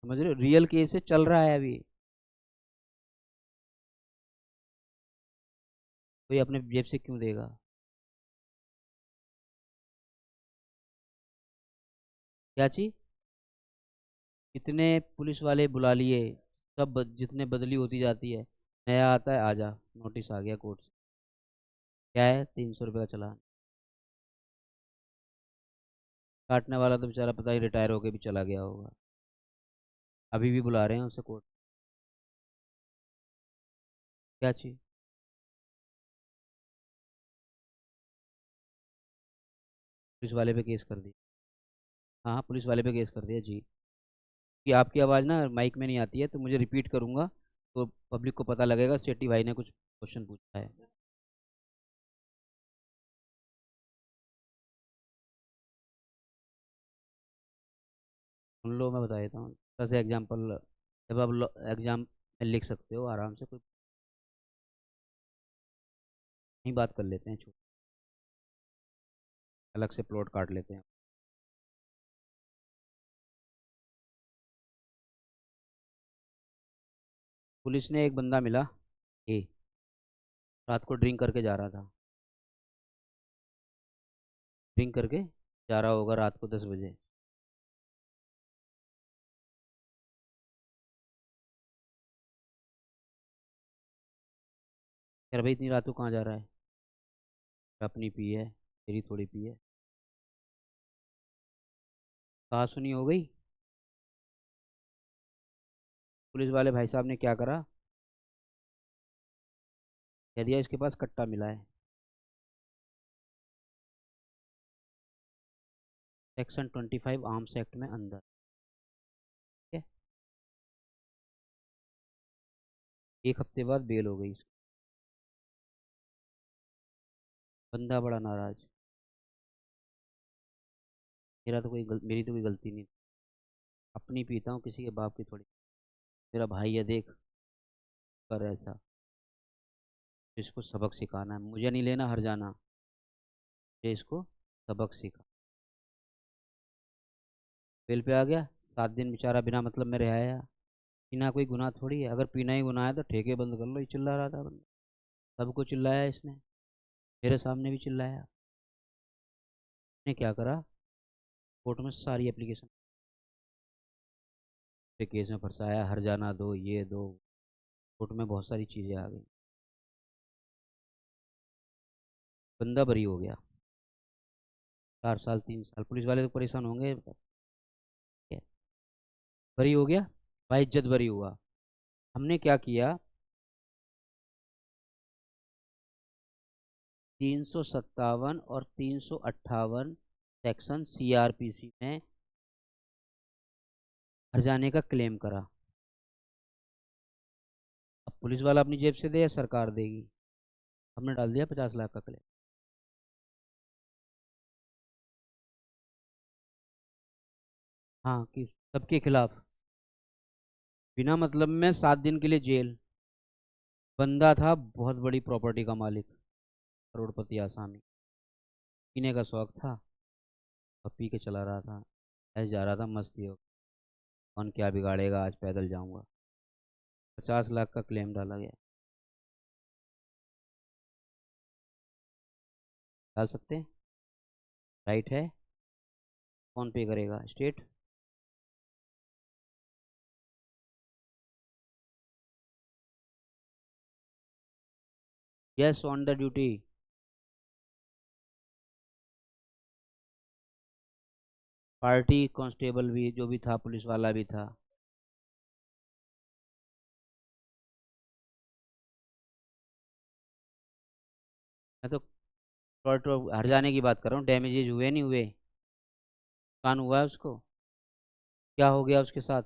समझ रहे हो, रियल केस है, चल रहा है अभी। कोई अपने जेब से क्यों देगा? क्या चीज? कितने पुलिस वाले बुला लिए, सब जितने बदली होती जाती है, नया आता है, आजा नोटिस आ गया कोर्ट से। क्या है, 300 रुपये का चालान। काटने वाला तो बेचारा पता ही रिटायर होके भी चला गया होगा। अभी भी बुला रहे हैं उसे कोर्ट। क्या चीज़? पुलिस वाले पे केस कर दिया। हाँ हाँ, पुलिस वाले पे केस कर दिया जी। कि आपकी आवाज़ ना माइक में नहीं आती है, तो मुझे रिपीट करूँगा तो पब्लिक को पता लगेगा सेठी भाई ने कुछ क्वेश्चन पूछा है। सुन लो, मैं बता देता हूँ जैसे एग्जाम्पल। जब आप एग्जाम में लिख सकते हो आराम से, कोई नहीं, बात कर लेते हैं, छूट अलग से प्लॉट काट लेते हैं। पुलिस ने एक बंदा मिला, ए, रात को ड्रिंक करके जा रहा था। ड्रिंक करके जा रहा होगा रात को 10 बजे। यार भाई, इतनी रात को कहाँ जा रहा है? अपनी पी है, तेरी थोड़ी पी है। कहा सुनी हो गई। पुलिस वाले भाई साहब ने क्या करा, कह दिया इसके पास कट्टा मिला है। सेक्शन 25 आर्म्स एक्ट में अंदर। ठीक है। एक हफ्ते बाद बेल हो गई। बंदा बड़ा नाराज। मेरी तो कोई गलती नहीं। अपनी पीता हूँ, किसी के बाप की थोड़ी। मेरा भाई है, देख कर ऐसा। इसको सबक सिखाना है, मुझे नहीं लेना हर जाना। मुझे इसको सबक सिखा। बेल पे आ गया। 7 दिन बेचारा बिना मतलब में रहा है। पीना कोई गुनाह थोड़ी है, अगर पीना ही गुनाह है तो ठेके बंद कर लो। ये चिल्ला रहा था बंदा, सबको चिल्लाया इसने, मेरे सामने भी चिल्लाया। ने क्या करा, कोर्ट में सारी एप्लीकेशन केस में फंसाया, हर जाना दो, ये दो। कोर्ट में बहुत सारी चीज़ें आ गई। बंदा बरी हो गया। 4 साल 3 साल, पुलिस वाले तो परेशान होंगे। बरी हो गया, बाइज्जत बरी हुआ। हमने क्या किया, 357 और 358 सेक्शन सीआरपीसी में हर जाने का क्लेम करा। अब पुलिस वाला अपनी जेब से दे या सरकार देगी? हमने डाल दिया 50 लाख का क्लेम। हाँ, कि सबके खिलाफ, बिना मतलब में 7 दिन के लिए जेल। बंदा था बहुत बड़ी प्रॉपर्टी का मालिक, करोड़पति आसामी। पीने का शौक था, और पी के चला रहा था। ऐसे जा रहा था मस्ती हो। कौन क्या बिगाड़ेगा, आज पैदल जाऊंगा। 50 लाख का क्लेम डाला गया। डाल सकते हैं, राइट है। कौन पे करेगा, state? Yes, on the duty. Party constable भी, जो भी था, पुलिस वाला भी था। मैं तो प्लॉट हर जाने की बात कर रहा हूँ, डैमेजेज हुए नहीं हुए? नुकसान हुआ है उसको। क्या हो गया उसके साथ?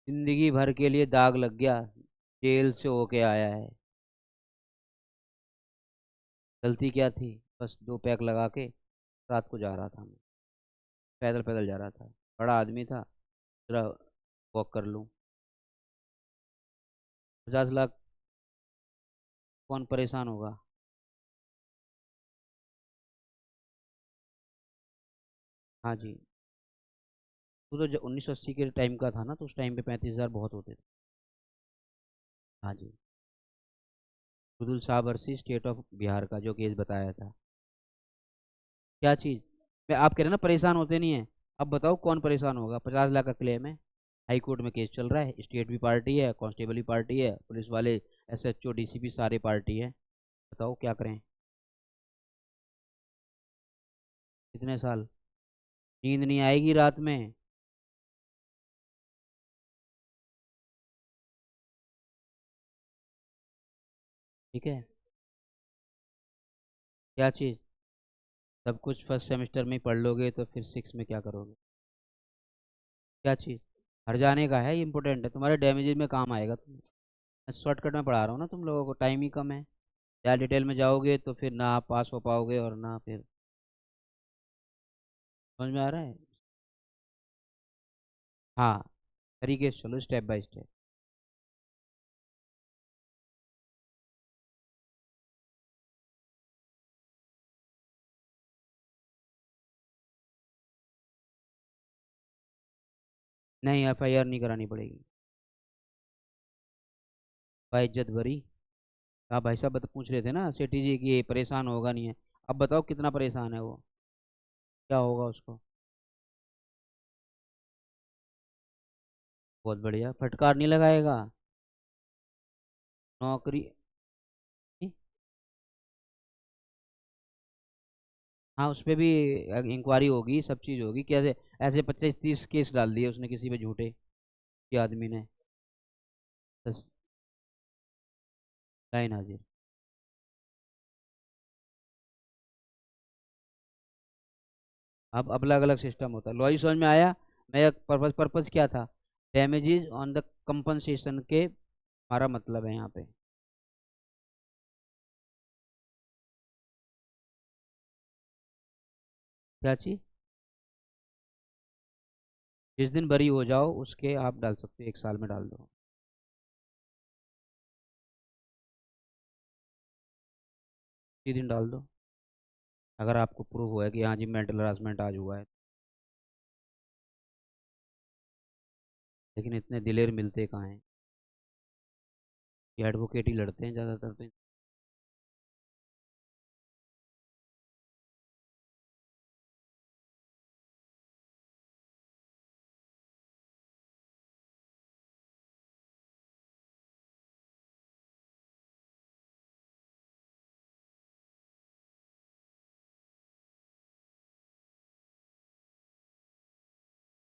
जिंदगी भर के लिए दाग लग गया, जेल से होके आया है। गलती क्या थी? बस 2 पैक लगा के रात को जा रहा था मैं, पैदल पैदल जा रहा था। बड़ा आदमी था, जरा वॉक कर लूँ। 50 लाख, कौन परेशान होगा? हाँ जी। वो तो 1980 के टाइम का था ना, तो उस टाइम पे 35 हजार बहुत होते थे। हाँ जी। रुदुल शाह वर्सी स्टेट ऑफ बिहार का जो केस बताया था। क्या चीज़? मैं, आप कह रहे हैं ना परेशान होते नहीं है। अब बताओ कौन परेशान होगा? 50 लाख का क्लेम है, हाई कोर्ट में केस चल रहा है, स्टेट भी पार्टी है, कांस्टेबल भी पार्टी है, पुलिस वाले, एसएचओ डीसीपी सारे पार्टी है। बताओ क्या करें? कितने साल? नींद नहीं आएगी रात में। ठीक है। क्या चीज़? सब कुछ फर्स्ट सेमेस्टर में ही पढ़ लोगे तो फिर सिक्स में क्या करोगे? क्या चीज़? हर जाने का है, इम्पोर्टेंट है, तुम्हारे डैमेजेस में काम आएगा तुम्हें। मैं शॉर्टकट में पढ़ा रहा हूँ ना, तुम लोगों को टाइम ही कम है। ज़्यादा डिटेल में जाओगे तो फिर ना आप पास हो पाओगे और ना फिर। समझ में आ रहा है? हाँ, तरीके से चलो, स्टेप बाय स्टेप। नहीं, FIR नहीं करानी पड़ेगी। बाइज्जत भरी। आप भाई साहब पूछ रहे थे ना सेठी जी कि ये परेशान होगा नहीं है। अब बताओ कितना परेशान है वो, क्या होगा उसको? बहुत बढ़िया, फटकार नहीं लगाएगा। नौकरी। हाँ, उस पे भी इंक्वायरी होगी, सब चीज़ होगी। कैसे ऐसे 25-30 केस डाल दिए उसने किसी पे झूठे, कि आदमी ने। बस। लाइन हाजिर। अब अलग अलग सिस्टम होता है, लॉजी समझ में आया? मेरा पर्पस पर्पस क्या था? डैमेजेस ऑन द कंपनसेशन के, हमारा मतलब है यहाँ पे। क्या चीज़? जिस दिन बरी हो जाओ उसके आप डाल सकते हो, 1 साल में डाल दो। उसी दिन डाल दो, अगर आपको प्रूव हुआ है कि हाँ जी मेंटल हरासमेंट आज हुआ है। लेकिन इतने दिलेर मिलते कहाँ हैं? ये एडवोकेट ही लड़ते हैं ज़्यादातर तो।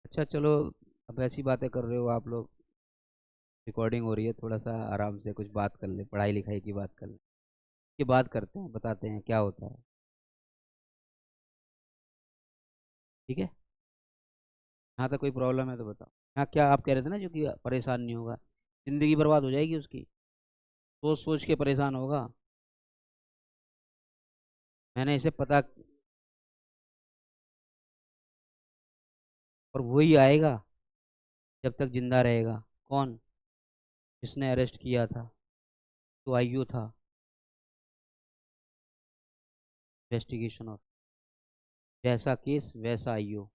अच्छा चलो, अब ऐसी बातें कर रहे हो आप लोग, रिकॉर्डिंग हो रही है, थोड़ा सा आराम से कुछ बात कर ले, पढ़ाई लिखाई की बात कर ले। की बात करते हैं, बताते हैं क्या होता है। ठीक है। यहाँ तक कोई प्रॉब्लम है तो बताओ। हाँ, क्या आप कह रहे थे ना, जो कि परेशान नहीं होगा, जिंदगी बर्बाद हो जाएगी उसकी, सोच सोच के परेशान होगा। मैंने इसे पता। और वही आएगा जब तक जिंदा रहेगा। कौन? जिसने अरेस्ट किया था, तो आईओ था। इन्वेस्टिगेशन ऑफ, जैसा केस वैसा आईओ।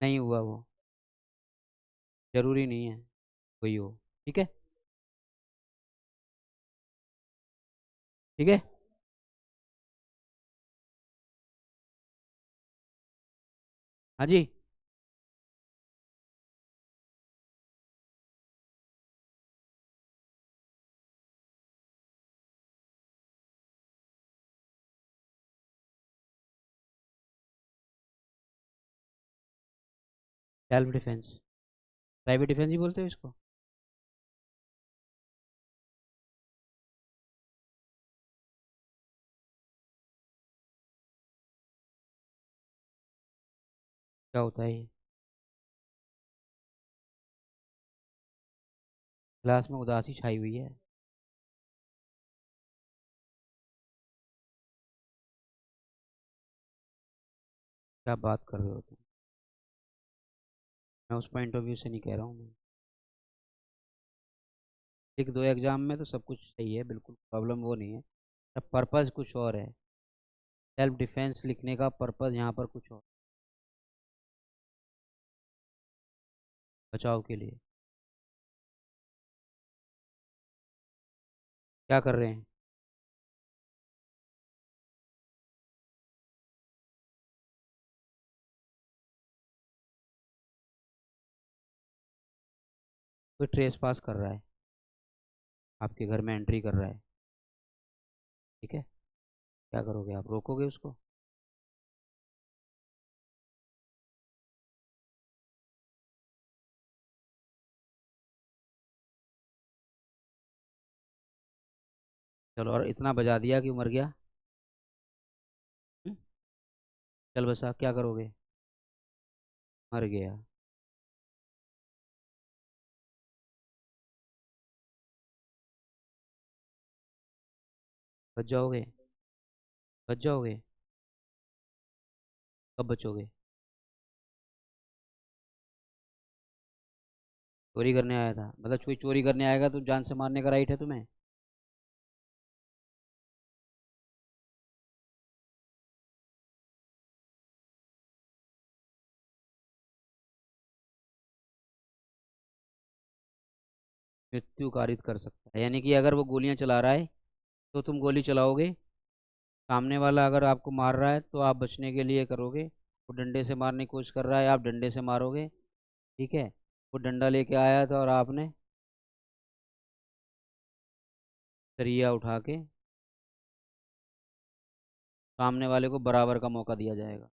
नहीं हुआ वो, जरूरी नहीं है वही हो। ठीक है। ठीक है। हाँ जी। सेल्फ डिफेंस, प्राइवेट डिफेंस ही बोलते हो इसको। क्या होता है ये? क्लास में उदासी छाई हुई है। क्या बात कर रहे हो तुम? मैं उस पॉइंट ऑफ व्यू से नहीं कह रहा हूँ मैं। एक दो एग्जाम में तो सब कुछ सही है, बिल्कुल प्रॉब्लम वो नहीं है। अब पर्पस कुछ और है। सेल्फ डिफेंस लिखने का पर्पस यहाँ पर कुछ और, बचाव के लिए। क्या कर रहे हैं? कोई ट्रेस पास कर रहा है, आपके घर में एंट्री कर रहा है, ठीक है? क्या करोगे आप, रोकोगे उसको? चलो, और इतना बजा दिया कि मर गया। हम्म? चल बसा, क्या करोगे? मर गया। बच जाओगे? बच जाओगे? कब बचोगे? चोरी करने आया था मतलब, कोई चोरी करने आएगा तो जान से मारने का राइट है तुम्हें? मृत्यु कारित कर सकता है, यानी कि अगर वो गोलियां चला रहा है तो तुम गोली चलाओगे। सामने वाला अगर आपको मार रहा है तो आप बचने के लिए करोगे। वो डंडे से मारने की कोशिश कर रहा है, आप डंडे से मारोगे। ठीक है? वो डंडा लेके आया था और आपने सरिया उठा के, सामने वाले को बराबर का मौका दिया जाएगा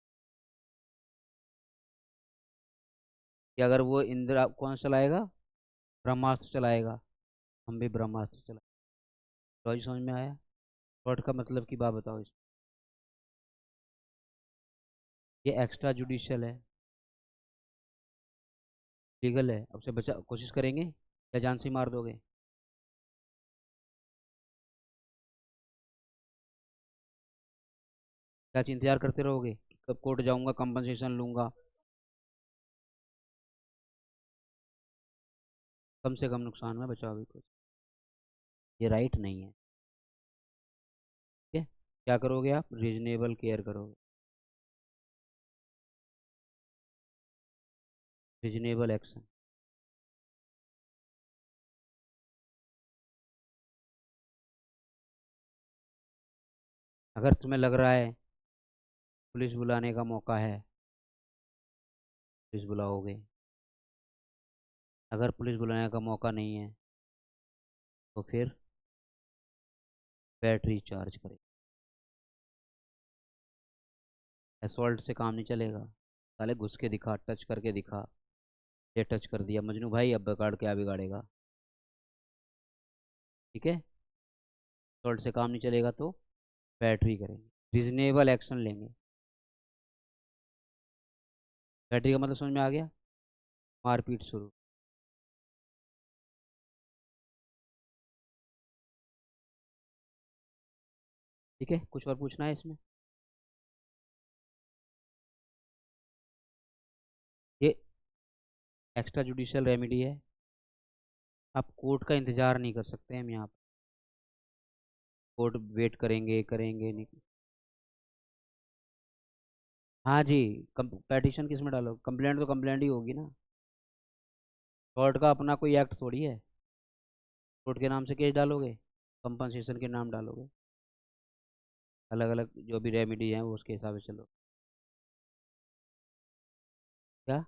कि अगर वो इंदिरा कौन चलाएगा, ब्रह्मास्त्र चलाएगा, हम भी ब्रह्मास्त्र चला। लॉजिक समझ में आया? वर्ड का मतलब की बात बताओ इस। ये एक्स्ट्रा जुडिशियल है, लीगल है। अब से बचा कोशिश करेंगे या जान से ही मार दोगे? क्या इंतजार करते रहोगे कि कब कोर्ट जाऊंगा, कंपनसेशन लूंगा? कम से कम नुकसान में बचाओगे कुछ, ये राइट नहीं है। ठीक है? क्या करोगे आप, रीजनेबल केयर करोगे। Reasonable action. अगर तुम्हें लग रहा है पुलिस बुलाने का मौका है, पुलिस बुलाओगे। अगर पुलिस बुलाने का मौका नहीं है तो फिर बैटरी चार्ज करें। असॉल्ट से काम नहीं चलेगा। साले घुस के दिखा, टच करके दिखा। ये टच कर दिया मजनू भाई, अब बिगाड़ क्या बिगाड़ेगा? ठीक है? असॉल्ट से काम नहीं चलेगा तो बैटरी करेंगे, रीजनेबल एक्शन लेंगे। बैटरी का मतलब समझ में आ गया? मारपीट शुरू। ठीक है, कुछ और पूछना है इसमें? ये एक्स्ट्रा जुडिशियल रेमेडी है। आप कोर्ट का इंतजार नहीं कर सकते हम यहाँ पे। कोर्ट वेट करेंगे करेंगे नहीं। हाँ जी। पेटिशन किस में डालो, कंप्लेंट तो कंप्लेंट ही होगी ना। कोर्ट का अपना कोई एक्ट थोड़ी है। कोर्ट के नाम से केस डालोगे, कंपनसेशन के नाम डालोगे। अलग अलग जो भी रेमेडी है वो उसके हिसाब से चलो। क्या?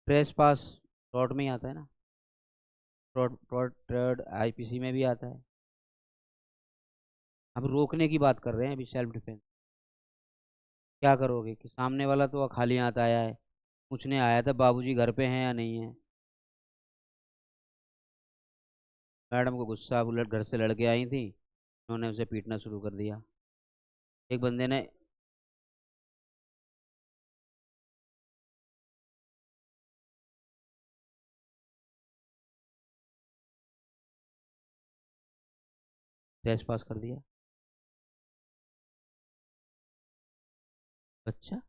ट्रेस पास फ्रॉड में ही आता है ना। फ्रॉड फ्रॉड ट्रेड आईपीसी में भी आता है। अब रोकने की बात कर रहे हैं अभी, सेल्फ डिफेंस। क्या करोगे कि सामने वाला तो खाली हाथ आया है, पूछने आया था बाबूजी घर पे हैं या नहीं है। मैडम को गुस्सा, बुलेट घर से लड़के आई थी, उन्होंने उसे पीटना शुरू कर दिया। एक बंदे ने टेस्ट पास कर दिया। अच्छा।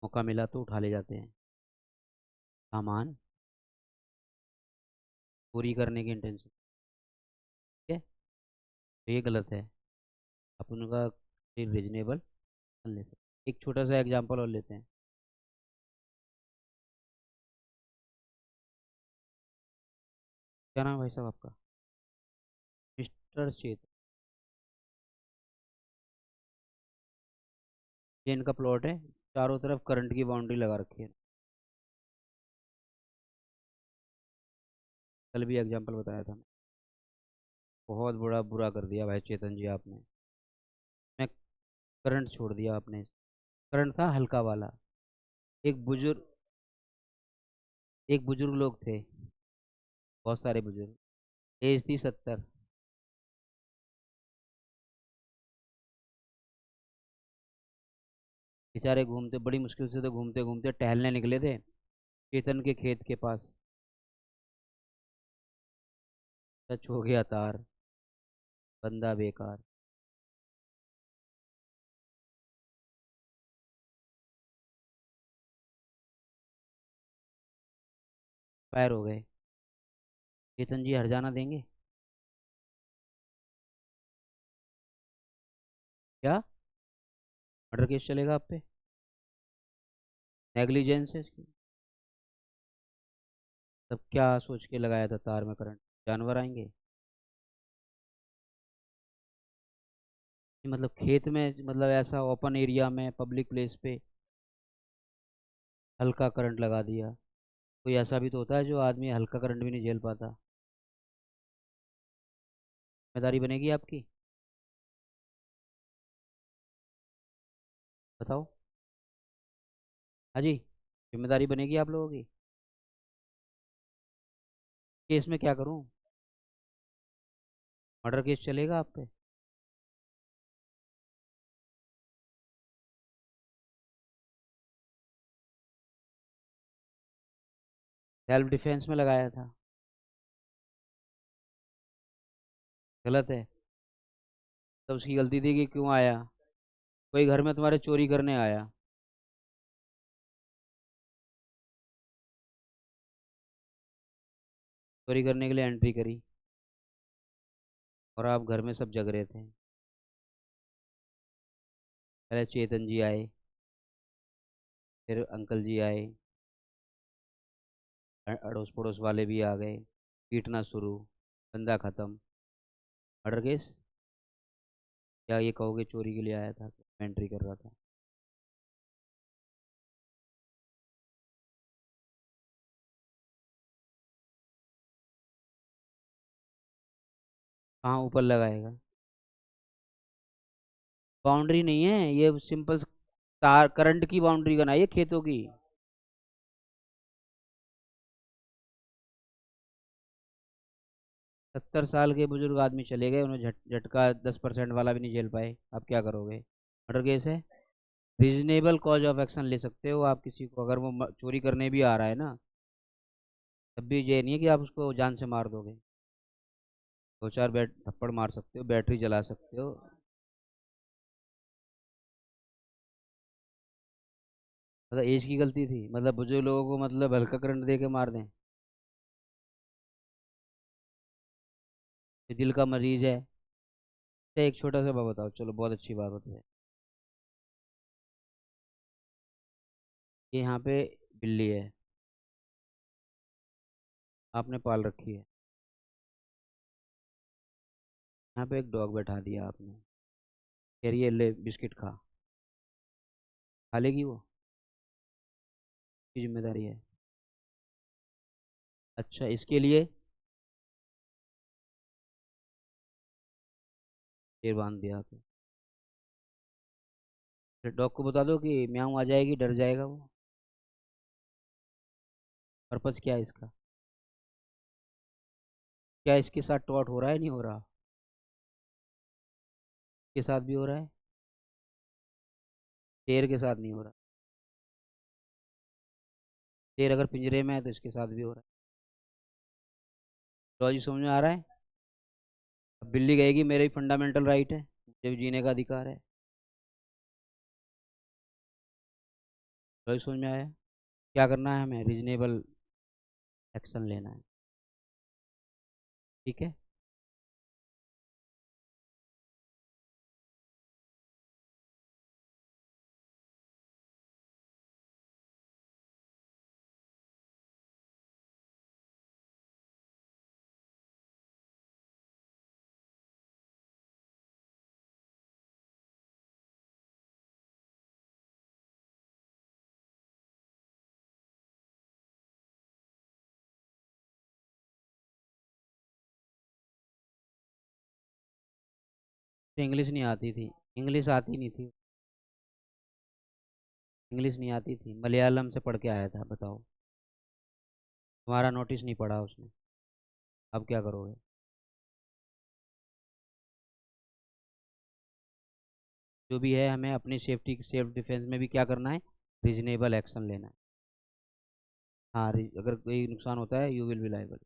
मौका मिला तो उठा ले जाते हैं सामान, पूरी करने की इंटेंशन। ठीक है? तो ये गलत है। अपन का रीजनेबल ले सकते। एक छोटा सा एग्जांपल और लेते हैं। क्या नाम है भाई साहब आपका? मिस्टर चेत। ये इनका प्लॉट है, चारों तरफ करंट की बाउंड्री लगा रखी है। कल भी एग्जाम्पल बताया था। बहुत बड़ा बुरा कर दिया भाई चेतन जी आपने। मैं करंट छोड़ दिया आपने। करंट था हल्का वाला। एक बुजुर्ग एक बुजुर्ग लोग थे, बहुत सारे बुजुर्ग। एज थी 70। बेचारे घूमते, बड़ी मुश्किल से तो घूमते घूमते टहलने निकले थे चेतन के खेत के पास। टच हो गया तार। बंदा बेकार। फायर हो गए। चेतन जी हरजाना देंगे? क्या? मर्डर केस चलेगा आप पे? नेग्लिजेंस है इसकी। तब क्या सोच के लगाया था तार में करंट? जानवर आएंगे? ये मतलब खेत में, मतलब ऐसा ओपन एरिया में पब्लिक प्लेस पे हल्का करंट लगा दिया। कोई ऐसा भी तो होता है जो आदमी हल्का करंट भी नहीं झेल पाता। जिम्मेदारी बनेगी आपकी? बताओ। हाँ जी। जिम्मेदारी बनेगी आप लोगों की? केस में क्या करूं? मर्डर केस चलेगा आप पे? सेल्फ डिफेंस में लगाया था। गलत है। तब उसकी गलती थी कि क्यों आया? कोई घर में तुम्हारे चोरी करने आया। चोरी करने के लिए एंट्री करी, और आप घर में सब जग रहे थे। पहले चेतन जी आए, फिर अंकल जी आए, अड़ोस पड़ोस वाले भी आ गए। पीटना शुरू। बंदा खत्म। Murder case. क्या ये कहोगे चोरी के लिए आया था, एंट्री कर रहा था? कहाँ ऊपर लगाएगा? बाउंड्री नहीं है ये, सिंपल तार करंट की बाउंड्री बनाई है खेतों की। 70 साल के बुजुर्ग आदमी चले गए, उन्हें झटका 10% वाला भी नहीं झेल पाए। आप क्या करोगे? मर्डर केस है। रीजनेबल कॉज ऑफ एक्शन ले सकते हो आप किसी को, अगर वो चोरी करने भी आ रहा है ना, तब भी ये नहीं है कि आप उसको जान से मार दोगे। दो चार बैट थप्पड़ मार सकते हो, बैटरी जला सकते हो। मतलब एज की गलती थी, मतलब बुजुर्ग लोगों को मतलब हल्का करंट दे के मार दें? ये दिल का मरीज है। अच्छा, एक छोटा सा बात बताओ, चलो बहुत अच्छी बात है। ये यहाँ पे बिल्ली है, आपने पाल रखी है। यहाँ पे एक डॉग बैठा दिया आपने, कह रही है ले बिस्किट खा। खा लेगी वो? की जिम्मेदारी है। अच्छा, इसके लिए शेर बांध दिया आपने? फिर डॉग को बता दो कि म्याऊं आ जाएगी, डर जाएगा वो। पर्पस क्या है इसका? क्या इसके साथ टॉट हो रहा है, नहीं हो रहा? के साथ भी हो रहा है। शेर के साथ नहीं हो रहा। शेर अगर पिंजरे में है तो इसके साथ भी हो रहा है। लॉजिक समझ में आ रहा है? अब बिल्ली कहेगी मेरे भी फंडामेंटल राइट है, मुझे भी जीने का अधिकार है। लॉजिक समझ में आया? क्या करना है हमें? रीजनेबल एक्शन लेना है। ठीक है। उसे इंग्लिश नहीं आती थी, इंग्लिश आती नहीं थी, इंग्लिश नहीं आती थी, मलयालम से पढ़ के आया था, बताओ। तुम्हारा नोटिस नहीं पढ़ा उसने, अब क्या करोगे? जो भी है, हमें अपनी सेफ्टी, सेल्फ डिफेंस में भी क्या करना है, रीजनेबल एक्शन लेना है। हाँ, अगर कोई नुकसान होता है, यू विल बी लायबल।